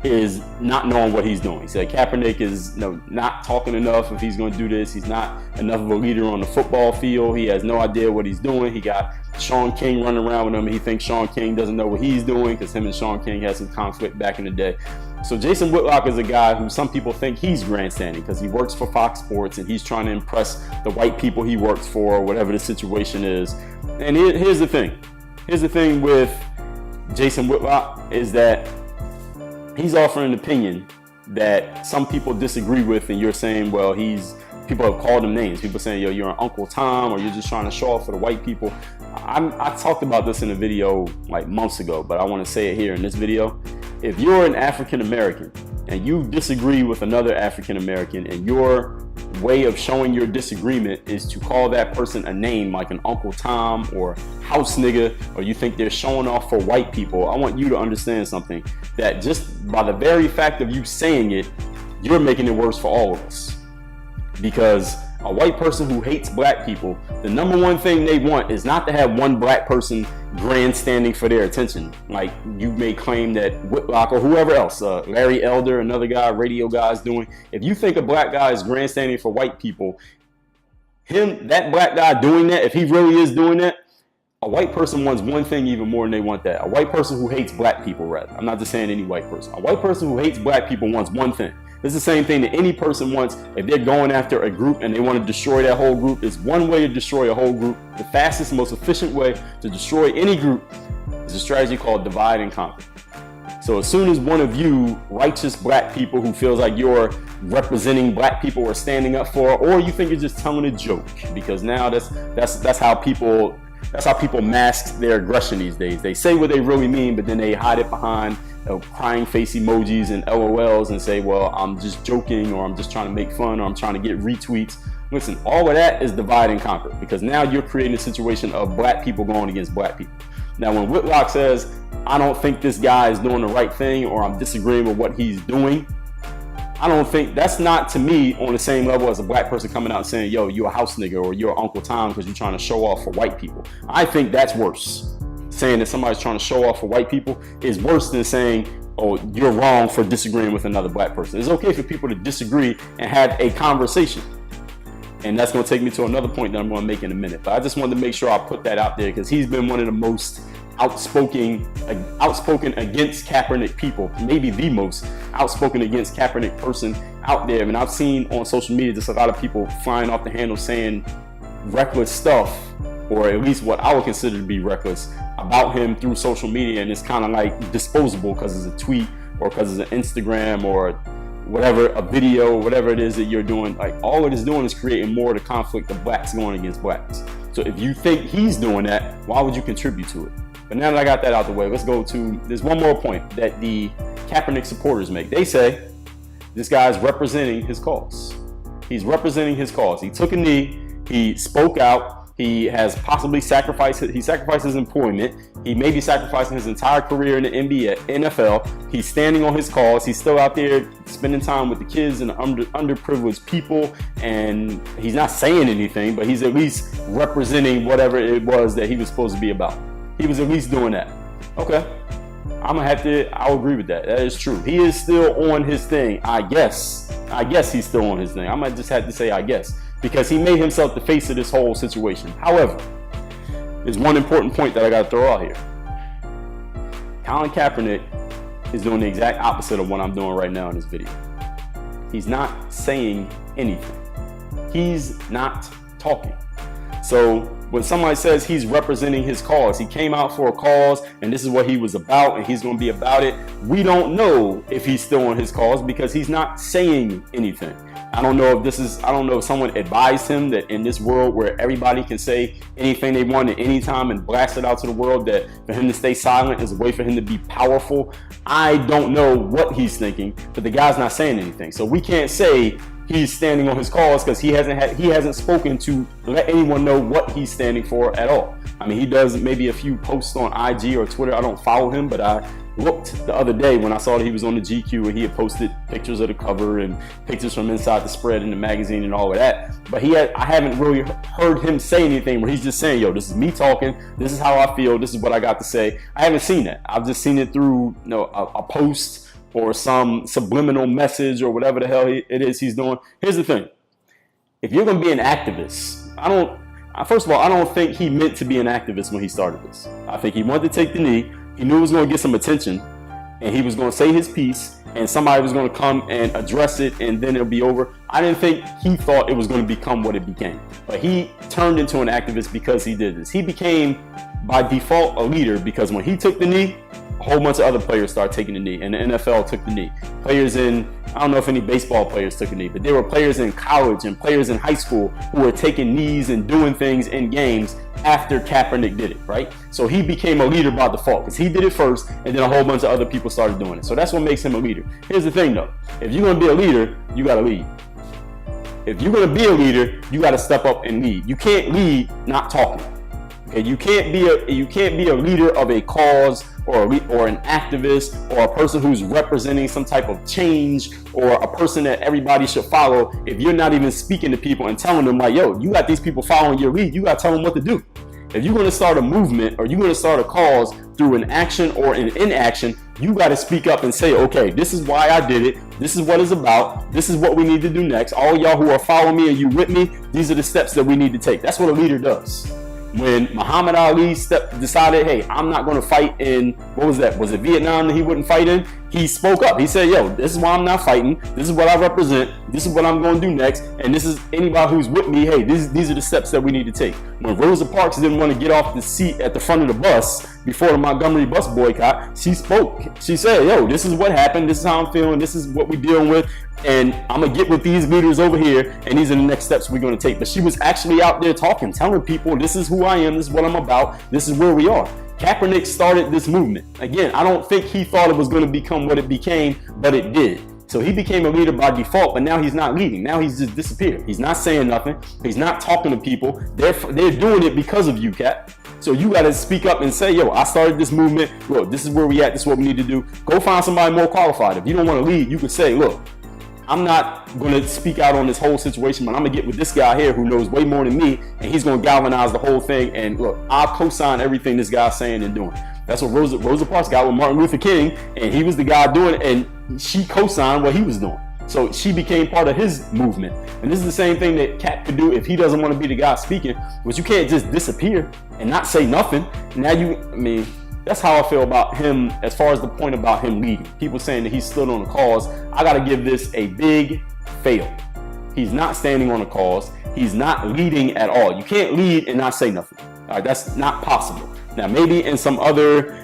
Speaker 2: is not knowing what he's doing. He said Kaepernick is not talking enough if he's going to do this. He's not enough of a leader on the football field. He has no idea what he's doing. He got Sean King running around with him, and he thinks Sean King doesn't know what he's doing because him and Sean King had some conflict back in the day. So Jason Whitlock is a guy who some people think he's grandstanding because he works for Fox Sports and he's trying to impress the white people he works for, or whatever the situation is. And here's the thing. Here's the thing with Jason Whitlock is that he's offering an opinion that some people disagree with, and you're saying, well, people have called him names. People saying, yo, you're an Uncle Tom, or you're just trying to show off for the white people. I talked about this in a video like months ago, but I want to say it here in this video. If you're an African American and you disagree with another African American, and your way of showing your disagreement is to call that person a name like an Uncle Tom or house nigga, or you think they're showing off for white people, I want you to understand something, that just by the very fact of you saying it, you're making it worse for all of us. Because a white person who hates black people, the number one thing they want is not to have one black person grandstanding for their attention. Like you may claim that Whitlock or whoever else, Larry Elder, another guy, radio guy, is doing. If you think a black guy is grandstanding for white people, that black guy doing that, if he really is doing that, a white person wants one thing even more than they want that. A white person who hates black people, rather. I'm not just saying any white person. A white person who hates black people wants one thing. It's the same thing that any person wants if they're going after a group and they want to destroy that whole group. It's one way to destroy a whole group. The fastest, most efficient way to destroy any group is a strategy called divide and conquer. So as soon as one of you righteous black people who feels like you're representing black people or standing up for, or you think you're just telling a joke, because now that's how people mask their aggression these days. They say what they really mean, but then they hide it behind crying face emojis and LOLs and say, well, I'm just joking, or I'm just trying to make fun, or I'm trying to get retweets. Listen, all of that is divide and conquer, because now you're creating a situation of black people going against black people. Now, when Whitlock says, I don't think this guy is doing the right thing, or I'm disagreeing with what he's doing, I don't think that's not, to me, on the same level as a black person coming out and saying, yo, you're a house nigga, or you're Uncle Tom because you're trying to show off for white people. I think that's worse. Saying that somebody's trying to show off for white people is worse than saying, oh, you're wrong for disagreeing with another black person. It's okay for people to disagree and have a conversation. And that's going to take me to another point that I'm going to make in a minute. But I just wanted to make sure I put that out there, because he's been one of the most outspoken against Kaepernick people, maybe the most outspoken against Kaepernick person out there. And I've seen on social media just a lot of people flying off the handle saying reckless stuff, or at least what I would consider to be reckless about him through social media, and it's kind of like disposable because it's a tweet or because it's an Instagram or whatever, a video, whatever it is that you're doing. Like, all it is doing is creating more of the conflict of blacks going against blacks. So if you think he's doing that, why would you contribute to it? But now that I got that out the way, let's go to, there's one more point that the Kaepernick supporters make. They say this guy's representing his cause. He's representing his cause. He took a knee, he spoke out, he has possibly sacrificed his employment. He may be sacrificing his entire career in the NFL. He's standing on his cause. He's still out there spending time with the kids and the underprivileged people. And he's not saying anything, but he's at least representing whatever it was that he was supposed to be about. He was at least doing that. Okay. I'll agree with that. That is true. He is still on his thing. I guess he's still on his thing. I might just have to say, I guess, because he made himself the face of this whole situation. However, there's one important point that I got to throw out here. Colin Kaepernick is doing the exact opposite of what I'm doing right now in this video. He's not saying anything. He's not talking. So when somebody says he's representing his cause, he came out for a cause and this is what he was about and he's going to be about it, we don't know if he's still on his cause because he's not saying anything. I don't know if someone advised him that in this world where everybody can say anything they want at any time and blast it out to the world, that for him to stay silent is a way for him to be powerful. I don't know what he's thinking, but the guy's not saying anything. So we can't say he's standing on his cause because he hasn't spoken to let anyone know what he's standing for at all. I mean, he does maybe a few posts on IG or Twitter. I don't follow him, but I looked the other day when I saw that he was on the GQ and he had posted pictures of the cover and pictures from inside the spread in the magazine and all of that. But I haven't really heard him say anything where he's just saying, yo, this is me talking. This is how I feel. This is what I got to say. I haven't seen that. I've just seen it through, a post or some subliminal message or whatever the hell it is he's doing. Here's the thing. If you're going to be an activist, first of all, I don't think he meant to be an activist when he started this. I think he wanted to take the knee. He knew it was going to get some attention and he was going to say his piece and somebody was going to come and address it and then it'll be over. I didn't think he thought it was going to become what it became. But he turned into an activist because he did this. He became by default a leader because when he took the knee, a whole bunch of other players started taking the knee, and the NFL took the knee. Players I don't know if any baseball players took a knee, but there were players in college and players in high school who were taking knees and doing things in games after Kaepernick did it, right? So he became a leader by default because he did it first, and then a whole bunch of other people started doing it. So that's what makes him a leader. Here's the thing, though. If you're going to be a leader, you got to lead. If you're going to be a leader, you got to step up and lead. You can't lead not talking. Okay? You can't be a leader of a cause or an activist or a person who's representing some type of change or a person that everybody should follow if you're not even speaking to people and telling them like, yo, you got these people following your lead, you got to tell them what to do. If you're going to start a movement or you're going to start a cause through an action or an inaction, you got to speak up and say, okay, this is why I did it. This is what it's about. This is what we need to do next. All y'all who are following me and you with me, these are the steps that we need to take. That's what a leader does. When Muhammad Ali decided, hey, I'm not going to fight in, what was that? Was it Vietnam that he wouldn't fight in? He spoke up. He said, yo, this is why I'm not fighting. This is what I represent. This is what I'm going to do next. And this is anybody who's with me. Hey, these are the steps that we need to take. When Rosa Parks didn't want to get off the seat at the front of the bus before the Montgomery bus boycott, she spoke. She said, yo, this is what happened. This is how I'm feeling. This is what we're dealing with. And I'm going to get with these leaders over here. And these are the next steps we're going to take. But she was actually out there talking, telling people, this is who I am. This is what I'm about. This is where we are. Kaepernick started this movement. Again, I don't think he thought it was going to become what it became, but it did. So he became a leader by default, but now he's not leading. Now he's just disappeared. He's not saying nothing. He's not talking to people. They're doing it because of you, Cap. So you got to speak up and say, yo, I started this movement. Look, this is where we at. This is what we need to do. Go find somebody more qualified. If you don't want to lead, you can say, look, I'm not going to speak out on this whole situation, but I'm going to get with this guy here who knows way more than me, and he's going to galvanize the whole thing. And look, I'll co-sign everything this guy's saying and doing. That's what Rosa Parks got with Martin Luther King, and he was the guy doing it, and she co-signed what he was doing. So she became part of his movement. And this is the same thing that Cat could do if he doesn't want to be the guy speaking, but you can't just disappear and not say nothing. Now That's how I feel about him as far as the point about him leading. People saying that he stood on a cause. I got to give this a big fail. He's not standing on a cause. He's not leading at all. You can't lead and not say nothing. All right, that's not possible. Now, maybe in some other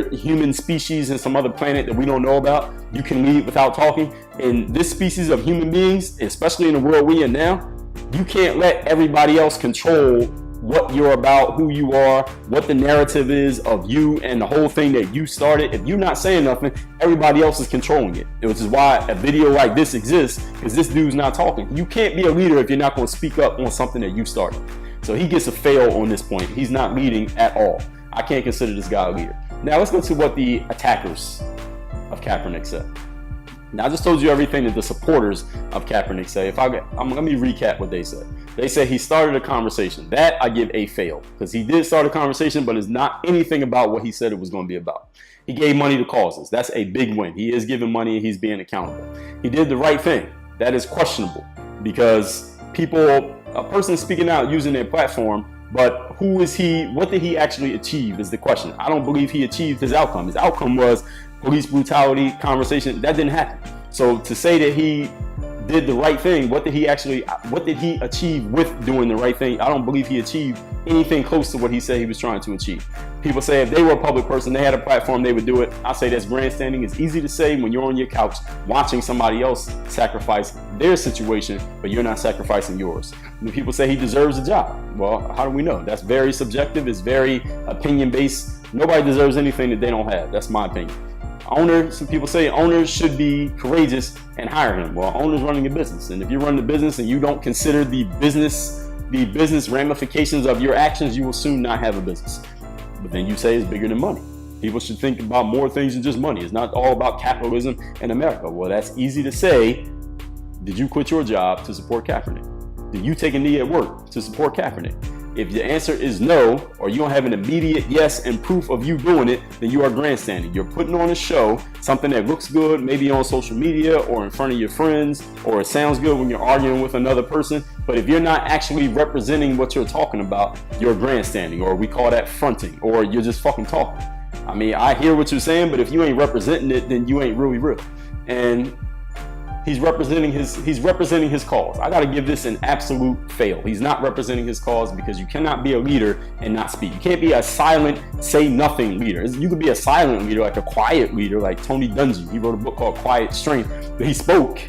Speaker 2: human species and some other planet that we don't know about, you can lead without talking. In this species of human beings, especially in the world we in now, you can't let everybody else control what you're about, who you are, what the narrative is of you and the whole thing that you started. If you're not saying nothing, everybody else is controlling it. Which is why a video like this exists, because this dude's not talking. You can't be a leader if you're not going to speak up on something that you started. So he gets a fail on this point. He's not leading at all. I can't consider this guy a leader. Now let's go to what the attackers of Kaepernick said. Now I just told you everything that the supporters of Kaepernick say. Let me recap what they said. They say he started a conversation. That I give a fail, because he did start a conversation, but it's not anything about what he said it was going to be about. He gave money to causes. That's a big win. He is giving money and he's being accountable. He did the right thing. That is questionable, because a person speaking out using their platform, but who is he? What did he actually achieve is the question. I don't believe he achieved his outcome. His outcome was police brutality conversation. That didn't happen. So to say that he did the right thing, what did he achieve with doing the right thing? I don't believe he achieved anything close to what he said he was trying to achieve. People say if they were a public person, they had a platform, they would do it. I say that's grandstanding. It's easy to say when you're on your couch watching somebody else sacrifice their situation, but you're not sacrificing yours. When people say he deserves a job, well, how do we know? That's very subjective. It's very opinion-based. Nobody deserves anything that they don't have. That's my opinion. Some people say owners should be courageous and hire him. Well, owner's running a business, and if you run the business and you don't consider the business ramifications of your actions, you will soon not have a business. But then you say it's bigger than money. People should think about more things than just money. It's not all about capitalism in America. Well, that's easy to say. Did you quit your job to support Kaepernick? Did you take a knee at work to support Kaepernick? If the answer is no, or you don't have an immediate yes and proof of you doing it, then you are grandstanding. You're putting on a show, something that looks good, maybe on social media or in front of your friends, or it sounds good when you're arguing with another person. But if you're not actually representing what you're talking about, you're grandstanding, or we call that fronting, or you're just fucking talking. I mean, I hear what you're saying, but if you ain't representing it, then you ain't really real. And he's representing his cause. I got to give this an absolute fail. He's not representing his cause, because you cannot be a leader and not speak. You can't be a silent, say nothing leader. You could be a silent leader, like a quiet leader, like Tony Dungy. He wrote a book called Quiet Strength, but he spoke.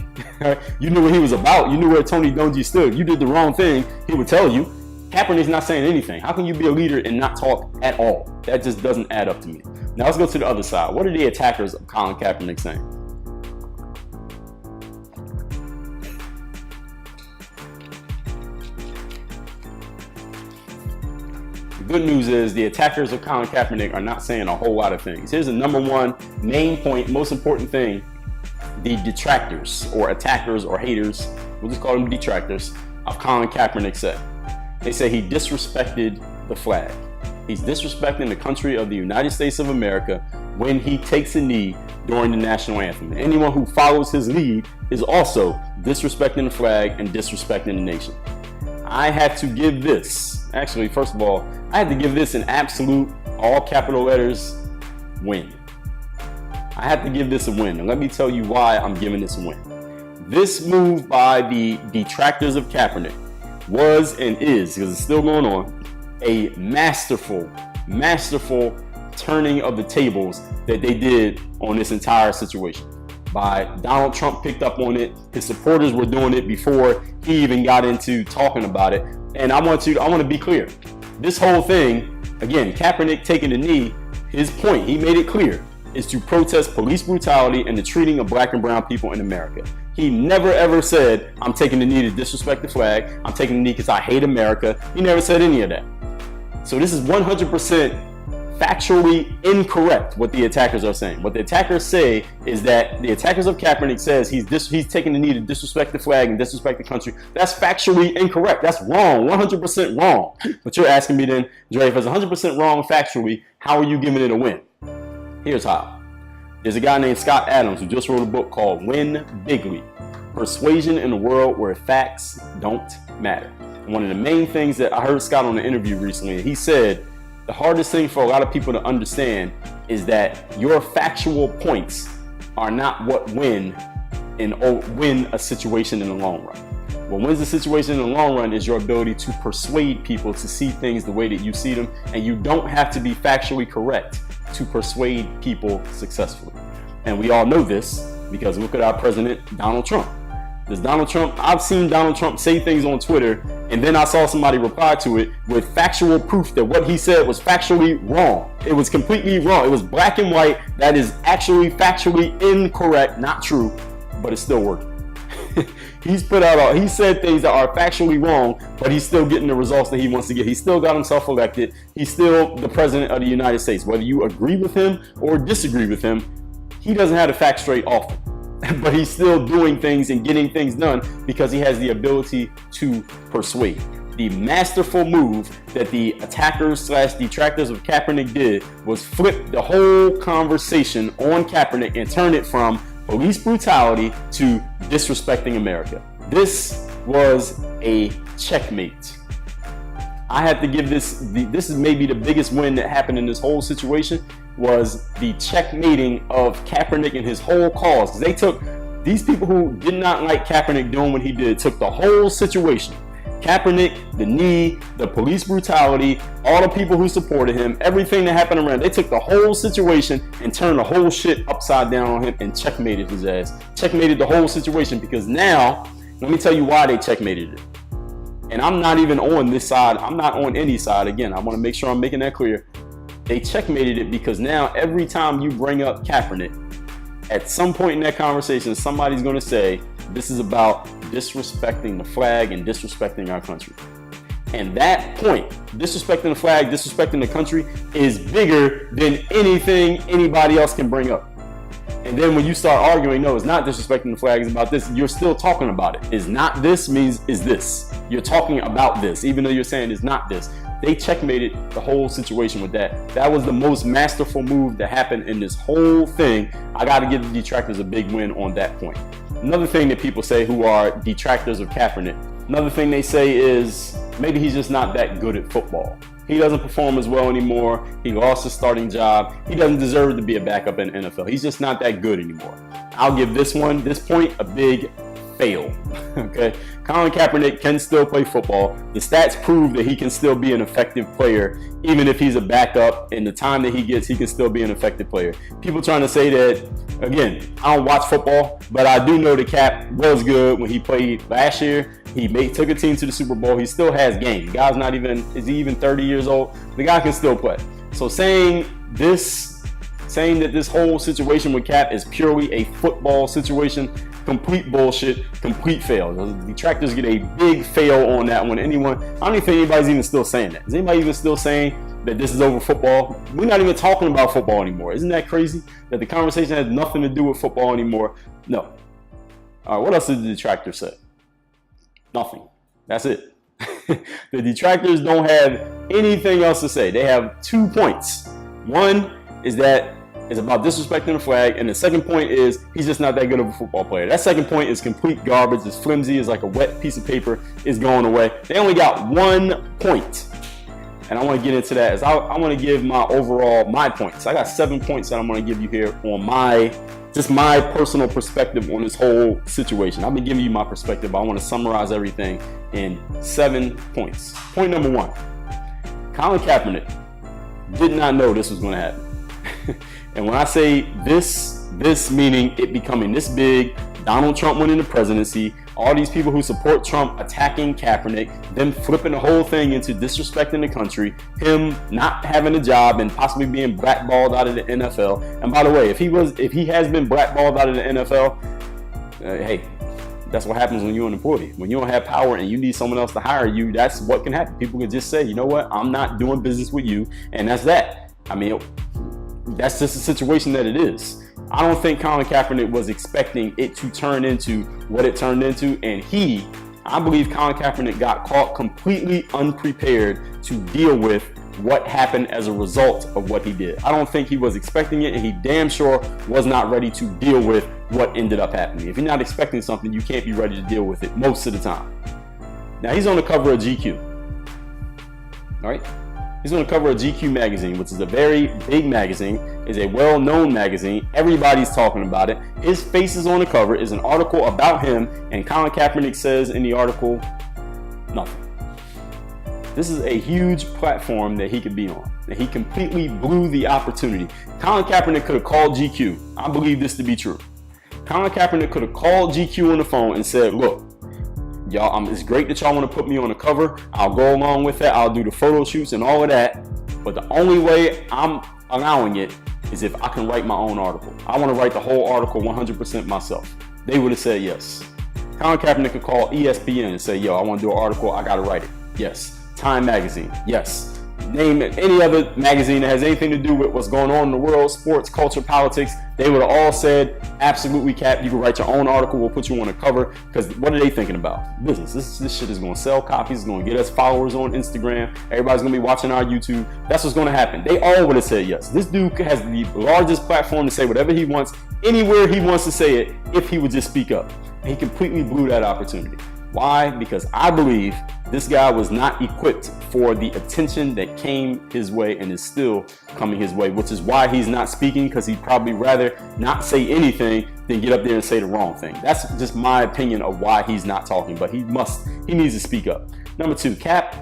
Speaker 2: You knew what he was about. You knew where Tony Dungy stood. You did the wrong thing, he would tell you. Kaepernick's not saying anything. How can you be a leader and not talk at all? That just doesn't add up to me. Now let's go to the other side. What are the attackers of Colin Kaepernick saying? Good news is the attackers of Colin Kaepernick are not saying a whole lot of things. Here's the number one main point, most important thing. The detractors or attackers or haters, we'll just call them detractors, of Colin Kaepernick said. They say he disrespected the flag. He's disrespecting the country of the United States of America when he takes a knee during the national anthem. And anyone who follows his lead is also disrespecting the flag and disrespecting the nation. I had to give this, actually, first of all, I had to give this an absolute, all capital letters, win. I had to give this a win, and let me tell you why I'm giving this a win. This move by the detractors of Kaepernick was and is, because it's still going on, a masterful turning of the tables that they did on this entire situation. Donald Trump picked up on it. His supporters were doing it before he even got into talking about it. And I want to be clear. This whole thing, again, Kaepernick taking the knee, his point, he made it clear, is to protest police brutality and the treating of black and brown people in America. He never ever said, I'm taking the knee to disrespect the flag. I'm taking the knee because I hate America. He never said any of that. So this is 100% factually incorrect what the attackers are saying. What the attackers say is that the attackers of Kaepernick says he's taking the knee to disrespect the flag and disrespect the country. That's factually incorrect. That's wrong, 100% wrong. But you're asking me then, Dre, if it's 100% wrong factually, how are you giving it a win? Here's how. There's a guy named Scott Adams who just wrote a book called Win Bigly: Persuasion in a World Where Facts Don't Matter. And one of the main things that I heard Scott on an interview recently, he said, The hardest thing for a lot of people to understand is that your factual points are not what win a situation in the long run. What wins the situation in the long run is your ability to persuade people to see things the way that you see them, and you don't have to be factually correct to persuade people successfully. And we all know this because look at our president, Donald Trump. I've seen Donald Trump say things on Twitter, and then I saw somebody reply to it with factual proof that what he said was factually wrong. It was completely wrong. It was black and white. That is actually factually incorrect, not true, but it's still working. He said things that are factually wrong, but he's still getting the results that he wants to get. He still got himself elected. He's still the president of the United States. Whether you agree with him or disagree with him, he doesn't have the facts straight often. But he's still doing things and getting things done because he has the ability to persuade. The masterful move that the attackers/detractors of Kaepernick did was flip the whole conversation on Kaepernick and turn it from police brutality to disrespecting America. This was a checkmate. I have to give this is maybe the biggest win that happened in this whole situation, was the checkmating of Kaepernick and his whole cause. They took these people who did not like Kaepernick doing what he did, took the whole situation. Kaepernick, the knee, the police brutality, all the people who supported him, everything that happened around. They took the whole situation and turned the whole shit upside down on him and checkmated his ass. Checkmated the whole situation because now, let me tell you why they checkmated it. And I'm not even on this side. I'm not on any side. Again, I want to make sure I'm making that clear. They checkmated it because now every time you bring up Kaepernick, at some point in that conversation, somebody's going to say, this is about disrespecting the flag and disrespecting our country. And that point, disrespecting the flag, disrespecting the country, is bigger than anything anybody else can bring up. And then when you start arguing, no, it's not disrespecting the flag, it's about this, you're still talking about it. Is not this means is this. You're talking about this, even though you're saying it's not this. They checkmated the whole situation with that. That was the most masterful move that happened in this whole thing. I got to give the detractors a big win on that point. Another thing that people say who are detractors of Kaepernick, another thing they say is maybe he's just not that good at football. He doesn't perform as well anymore. He lost his starting job. He doesn't deserve to be a backup in the NFL. He's just not that good anymore. I'll give this point, a big fail. Okay, Colin Kaepernick can still play football. The stats prove that he can still be an effective player, even if he's a backup. In the time that he gets, he can still be an effective player. People trying to say that, again, I don't watch football, but I do know that Cap was good when he played last year. He took a team to the Super Bowl. He still has game. The guy's not even, is he even 30 years old? The guy can still play. So saying that this whole situation with Cap is purely a football situation, complete bullshit, complete fail. The detractors get a big fail on that one. I don't even think anybody's even still saying that. Is anybody even still saying that this is over football? We're not even talking about football anymore. Isn't that crazy? That the conversation has nothing to do with football anymore? No. All right, what else did the detractors say? Nothing. That's it. The detractors don't have anything else to say. They have 2 points. One is that it's about disrespecting the flag, and the second point is he's just not that good of a football player. That second point is complete garbage. It's flimsy. It's like a wet piece of paper. It's going away. They only got 1 point, and I want to get into that. I want to give my points. I got 7 points that I'm going to give you here on my personal perspective on this whole situation. I've been giving you my perspective. I want to summarize everything in 7 points. Point number 1: Colin Kaepernick did not know this was going to happen. And when I say this meaning it becoming this big, Donald Trump winning the presidency, all these people who support Trump attacking Kaepernick, them flipping the whole thing into disrespecting the country, him not having a job and possibly being blackballed out of the NFL. And by the way, if he has been blackballed out of the NFL, hey, that's what happens when you're an employee. When you don't have power and you need someone else to hire you, that's what can happen. People can just say, you know what, I'm not doing business with you, and that's that. I mean, that's just the situation that it is. I don't think Colin Kaepernick was expecting it to turn into what it turned into, and I believe Colin Kaepernick got caught completely unprepared to deal with what happened as a result of what he did. I don't think he was expecting it, and he damn sure was not ready to deal with what ended up happening. If you're not expecting something, you can't be ready to deal with it most of the time. Now, he's on the cover of GQ. All right? He's on the cover of GQ magazine, which is a very big magazine, is a well-known magazine. Everybody's talking about it. His face is on the cover, is an article about him, and Colin Kaepernick says in the article, nothing. This is a huge platform that he could be on, and he completely blew the opportunity. Colin Kaepernick could have called GQ. I believe this to be true. Colin Kaepernick could have called GQ on the phone and said, look, y'all, it's great that y'all want to put me on the cover. I'll go along with that. I'll do the photo shoots and all of that. But the only way I'm allowing it is if I can write my own article. I want to write the whole article 100% myself. They would have said yes. Colin Kaepernick could call ESPN and say, yo, I want to do an article. I got to write it. Yes. Time magazine. Yes. Name any other magazine that has anything to do with what's going on in the world, sports, culture, politics. They would have all said, absolutely, Cap, you can write your own article. We'll put you on the cover. Because what are they thinking about? Business. This shit is going to sell copies. It's going to get us followers on Instagram. Everybody's going to be watching our YouTube. That's what's going to happen. They all would have said yes. This dude has the largest platform to say whatever he wants, anywhere he wants to say it, if he would just speak up. And he completely blew that opportunity. Why? Because I believe this guy was not equipped for the attention that came his way and is still coming his way, which is why he's not speaking, because he'd probably rather not say anything than get up there and say the wrong thing. That's just my opinion of why he's not talking, but he needs to speak up. Number two, Cap,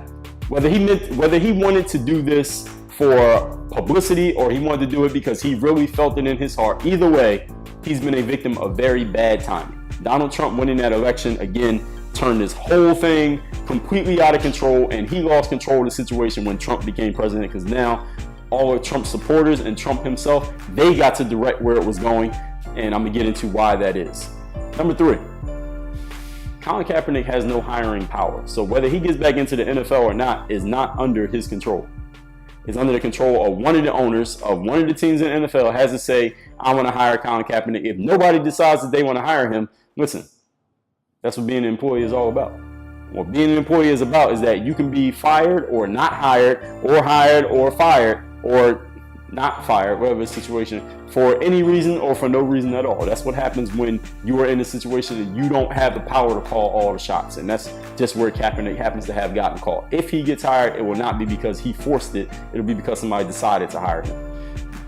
Speaker 2: whether he wanted to do this for publicity or he wanted to do it because he really felt it in his heart, either way, he's been a victim of very bad timing. Donald Trump winning that election again turned this whole thing completely out of control, and he lost control of the situation when Trump became president, because now all of Trump's supporters and Trump himself, they got to direct where it was going, and I'm gonna get into why that is. Number three, Colin Kaepernick has no hiring power, so whether he gets back into the NFL or not is not under his control. It's under the control of one of the owners of one of the teams in the NFL has to say, I want to hire Colin Kaepernick. If nobody decides that they want to hire him, listen, that's what being an employee is all about. What being an employee is about is that you can be fired or not hired or fired or not fired, whatever the situation, for any reason or for no reason at all. That's what happens when you are in a situation that you don't have the power to call all the shots. And that's just where Kaepernick happens to have gotten called. If he gets hired, it will not be because he forced it. It'll be because somebody decided to hire him.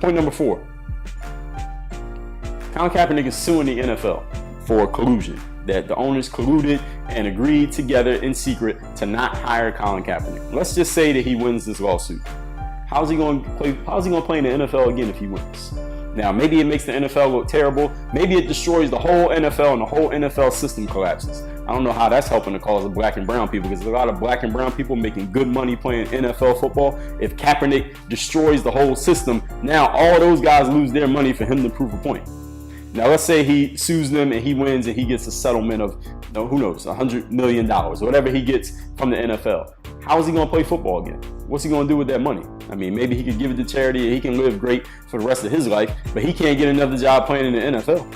Speaker 2: Point number four. Colin Kaepernick is suing the NFL for collusion, that the owners colluded and agreed together in secret to not hire Colin Kaepernick. Let's just say that he wins this lawsuit. How's he going to play in the NFL again if he wins? Now, maybe it makes the NFL look terrible. Maybe it destroys the whole NFL and the whole NFL system collapses. I don't know how that's helping the cause of black and brown people, because there's a lot of black and brown people making good money playing NFL football. If Kaepernick destroys the whole system, now all those guys lose their money for him to prove a point. Now, let's say he sues them and he wins and he gets a settlement of, who knows, $100 million, whatever he gets from the NFL. How is he going to play football again? What's he going to do with that money? I mean, maybe he could give it to charity and he can live great for the rest of his life, but he can't get another job playing in the NFL.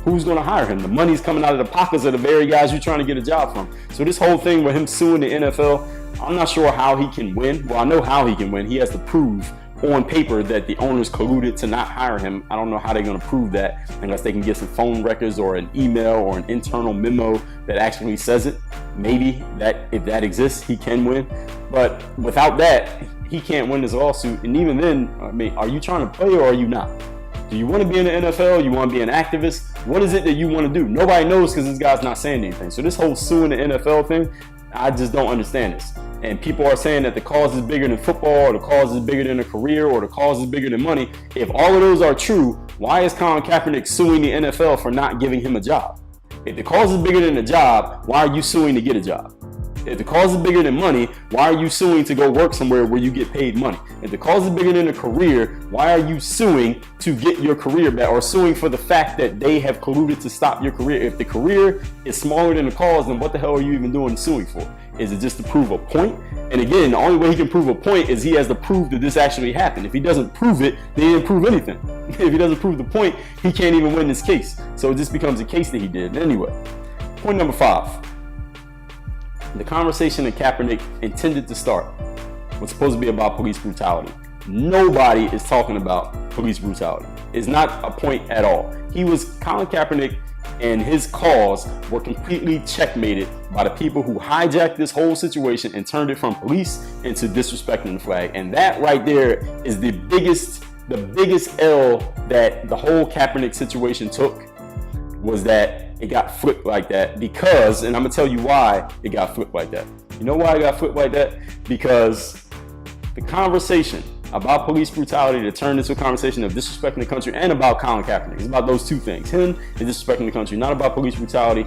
Speaker 2: Who's going to hire him? The money's coming out of the pockets of the very guys you're trying to get a job from. So this whole thing with him suing the NFL, I'm not sure how he can win. Well, I know how he can win. He has to prove on paper that the owners colluded to not hire him. I don't know how they're going to prove that unless they can get some phone records or an email or an internal memo that actually says it. Maybe that if that exists, he can win. But without that, he can't win this lawsuit. And even then, I mean, are you trying to play or are you not? Do you want to be in the NFL? You want to be an activist? What is it that you want to do? Nobody knows because this guy's not saying anything. So this whole suing the NFL thing, I just don't understand this. And people are saying that the cause is bigger than football, or the cause is bigger than a career, or the cause is bigger than money. If all of those are true, why is Colin Kaepernick suing the NFL for not giving him a job? If the cause is bigger than a job, why are you suing to get a job? If the cause is bigger than money, why are you suing to go work somewhere where you get paid money? If the cause is bigger than a career, why are you suing to get your career back, or suing for the fact that they have colluded to stop your career? If the career is smaller than the cause, then what the hell are you even doing suing for? Is it just to prove a point? And again, the only way he can prove a point is he has to prove that this actually happened. If he doesn't prove it, then he didn't prove anything. If he doesn't prove the point, he can't even win this case. So it just becomes a case that he did. Anyway, point number 5. The conversation that Kaepernick intended to start was supposed to be about police brutality. Nobody is talking about police brutality. It's not a point at all. Colin Kaepernick and his cause were completely checkmated by the people who hijacked this whole situation and turned it from police into disrespecting the flag. And that right there is the biggest L that the whole Kaepernick situation took, was that it got flipped like that. Because, and I'm gonna tell you why it got flipped like that. You know why it got flipped like that? Because the conversation about police brutality to turn into a conversation of disrespecting the country and about Colin Kaepernick. It's about those two things, him and disrespecting the country, not about police brutality.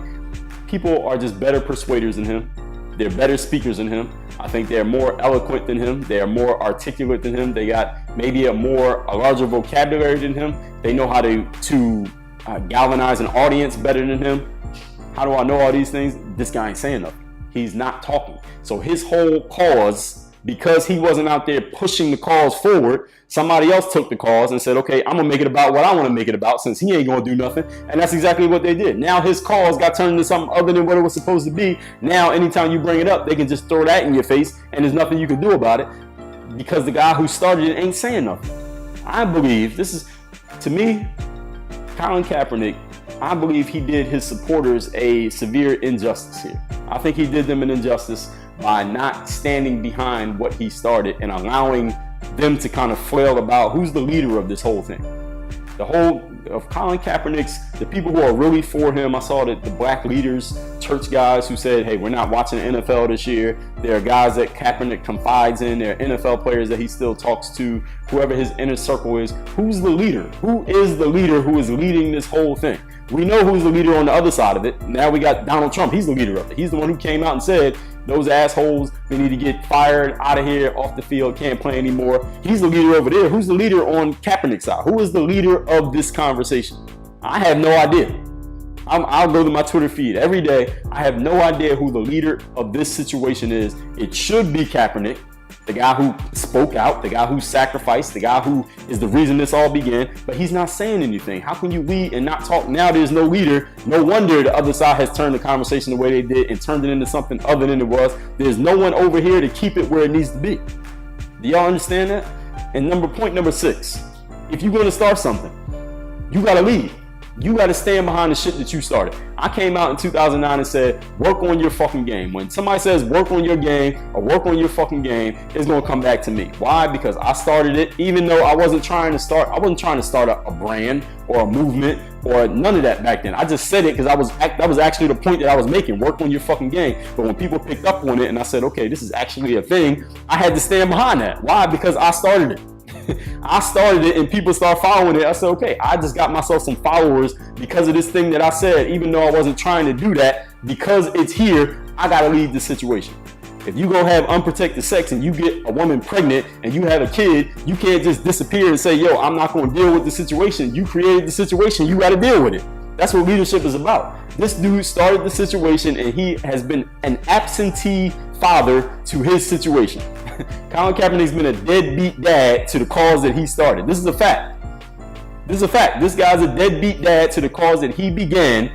Speaker 2: People are just better persuaders than him. They're better speakers than him. I think they're more eloquent than him. They are more articulate than him. They got maybe a larger vocabulary than him. They know how to galvanize an audience better than him. How do I know all these things? This guy ain't saying nothing. He's not talking. So his whole cause, because he wasn't out there pushing the cause forward, somebody else took the cause and said, okay, I'm gonna make it about what I want to make it about, since he ain't gonna do nothing. And that's exactly what they did. Now his cause got turned into something other than what it was supposed to be. Now anytime you bring it up, they can just throw that in your face and there's nothing you can do about it, because the guy who started it ain't saying nothing. I believe this is, to me, Colin Kaepernick, I believe he did his supporters a severe injustice here. I think he did them an injustice by not standing behind what he started and allowing them to kind of flail about who's the leader of this whole thing. The whole of Colin Kaepernick's, the people who are really for him, I saw that the black leaders, church guys who said, hey, we're not watching the NFL this year. There are guys that Kaepernick confides in. There are NFL players that he still talks to, whoever his inner circle is. Who's the leader? Who is the leader who is leading this whole thing? We know who's the leader on the other side of it. Now we got Donald Trump. He's the leader of it. He's the one who came out and said, those assholes, they need to get fired, out of here, off the field, can't play anymore. He's the leader over there. Who's the leader on Kaepernick's side? Who is the leader of this conversation? I have no idea. I'll go to my Twitter feed every day. I have no idea who the leader of this situation is. It should be Kaepernick, the guy who spoke out, the guy who sacrificed, the guy who is the reason this all began, but he's not saying anything. How can you lead and not talk? Now there's no leader. No wonder the other side has turned the conversation the way they did and turned it into something other than it was. There's no one over here to keep it where it needs to be. Do y'all understand that? And point number 6, if you're going to start something, you got to lead. You got to stand behind the shit that you started. I came out in 2009 and said, work on your fucking game. When somebody says work on your game or work on your fucking game, it's going to come back to me. Why? Because I started it, even though I wasn't trying to start a brand or a movement or none of that back then. I just said it because that was actually the point that I was making, work on your fucking game. But when people picked up on it and I said, okay, this is actually a thing, I had to stand behind that. Why? Because I started it. I started it and people start following it. I said, okay, I just got myself some followers because of this thing that I said, even though I wasn't trying to do that. Because it's here, I gotta lead the situation. If you gonna have unprotected sex and you get a woman pregnant and you have a kid, you can't just disappear and say, yo, I'm not gonna deal with the situation. You created the situation, you gotta deal with it. That's what leadership is about. This dude started the situation and he has been an absentee father to his situation. Colin Kaepernick's been a deadbeat dad to the cause that he started. This is a fact. This guy's a deadbeat dad to the cause that he began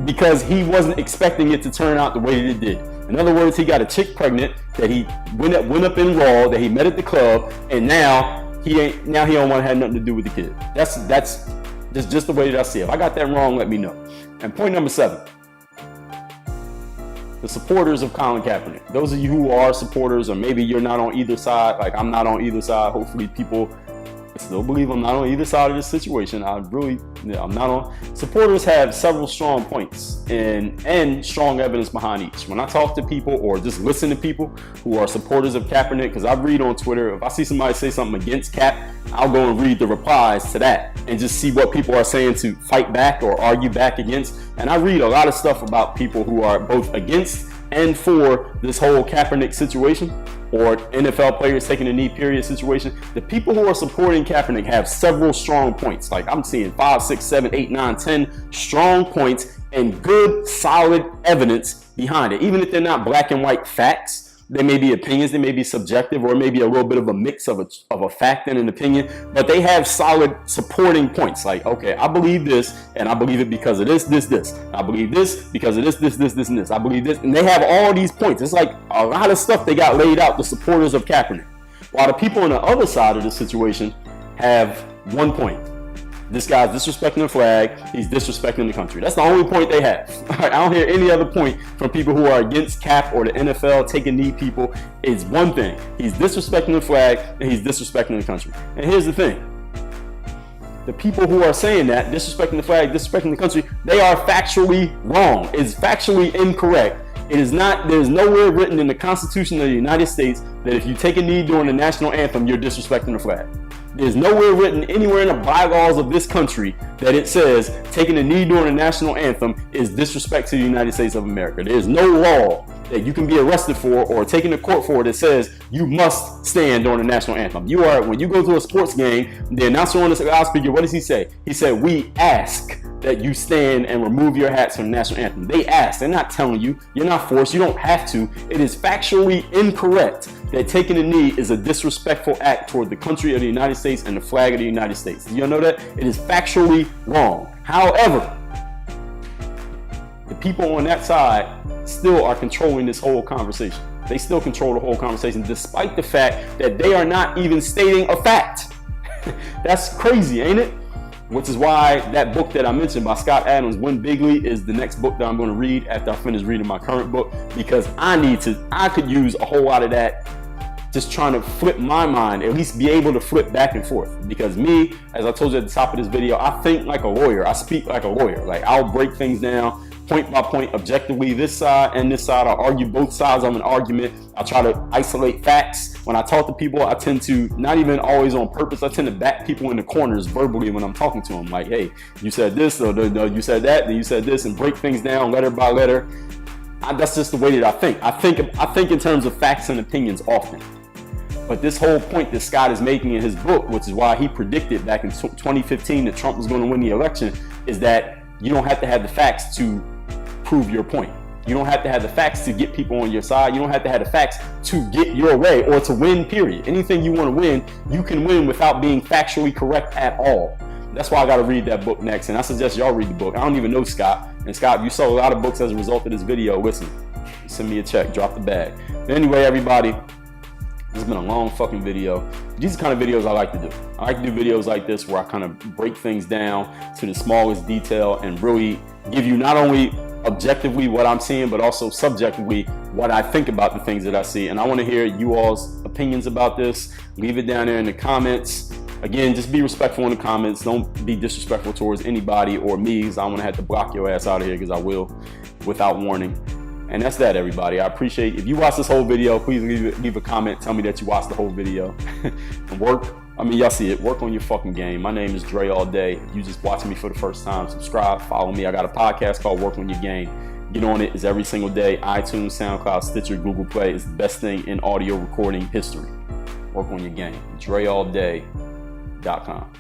Speaker 2: because he wasn't expecting it to turn out the way that it did. In other words, he got a chick pregnant that he went up in Raw, that he met at the club, and now he don't want to have nothing to do with the kid. That's just the way that I see it. If I got that wrong, let me know. And point number 7. The supporters of Colin Kaepernick. Those of you who are supporters, or maybe you're not on either side, like I'm not on either side. Hopefully people still believe I'm not on either side of this situation. I'm not on. Supporters have several strong points and strong evidence behind each. When I talk to people or just listen to people who are supporters of Kaepernick, because I read on Twitter, if I see somebody say something against Cap, I'll go and read the replies to that and just see what people are saying to fight back or argue back against. And I read a lot of stuff about people who are both against and for this whole Kaepernick situation, or NFL players taking a knee period situation. The people who are supporting Kaepernick have several strong points. Like I'm seeing 5, 6, 7, 8, 9, 10 strong points and good, solid evidence behind it. Even if they're not black and white facts, they may be opinions, they may be subjective, or maybe a little bit of a mix of a fact and an opinion, but they have solid supporting points. Like, okay, I believe this, and I believe it because of this. I believe this because of this, and this. I believe this, and they have all these points. It's like a lot of stuff they got laid out, the supporters of Kaepernick. While the people on the other side of the situation have 1 point. This guy's disrespecting the flag. He's disrespecting the country. That's the only point they have. I don't hear any other point from people who are against Cap or the NFL taking knee people. It's one thing. He's disrespecting the flag and he's disrespecting the country. And here's the thing. The people who are saying that, disrespecting the flag, disrespecting the country, they are factually wrong. It's factually incorrect. It is not, there's nowhere written in the Constitution of the United States that if you take a knee during the national anthem, you're disrespecting the flag. There's nowhere written anywhere in the bylaws of this country that it says taking a knee during the national anthem is disrespect to the United States of America. There's no law that you can be arrested for or taken to court for that says you must stand during the national anthem. You are, when you go to a sports game, the announcer on the loudspeaker, what does he say? He said, "We ask that you stand and remove your hats from the national anthem." They ask. They're not telling you. You're not forced. You don't have to. It is factually incorrect that taking a knee is a disrespectful act toward the country of the United States and the flag of the United States. Do you know that? It is factually wrong. However, the people on that side still are controlling this whole conversation. They still control the whole conversation despite the fact that they are not even stating a fact. That's crazy, ain't it? Which is why that book that I mentioned by Scott Adams, Win Bigly, is the next book that I'm going to read after I finish reading my current book, because I could use a whole lot of that just trying to flip my mind, at least be able to flip back and forth. Because me, as I told you at the top of this video, I think like a lawyer. I speak like a lawyer. Like, I'll break things down point by point, objectively, this side and this side. I'll argue both sides of an argument. I try to isolate facts. When I talk to people, I tend to, not even always on purpose, I tend to back people in the corners verbally when I'm talking to them. Like, hey, you said this, or no, you said that, then you said this, and break things down letter by letter. That's just the way that I think. I think in terms of facts and opinions often. But this whole point that Scott is making in his book, which is why he predicted back in 2015 that Trump was going to win the election, is that you don't have to have the facts to prove your point. You don't have to have the facts to get people on your side. You don't have to have the facts to get your way or to win, period. Anything you want to win, you can win without being factually correct at all. That's why I got to read that book next. And I suggest y'all read the book. I don't even know Scott. And Scott, if you sold a lot of books as a result of this video, listen, send me a check, drop the bag. But anyway, everybody, this has been a long fucking video. These are the kind of videos I like to do. I like to do videos like this where I kind of break things down to the smallest detail and really give you not only objectively what I'm seeing, but also subjectively what I think about the things that I see. And I want to hear you all's opinions about this. Leave it down there in the comments. Again, just be respectful in the comments. Don't be disrespectful towards anybody or me, because I want to have to block your ass out of here, because I will without warning. And that's that, everybody. I appreciate, if you watch this whole video, please leave a comment. Tell me that you watched the whole video. And y'all see it. Work on your fucking game. My name is Dre All Day. If you just watching me for the first time, subscribe, follow me. I got a podcast called Work on Your Game. Get on it. It's every single day. iTunes, SoundCloud, Stitcher, Google Play. It's the best thing in audio recording history. Work on your game. DreAllDay.com.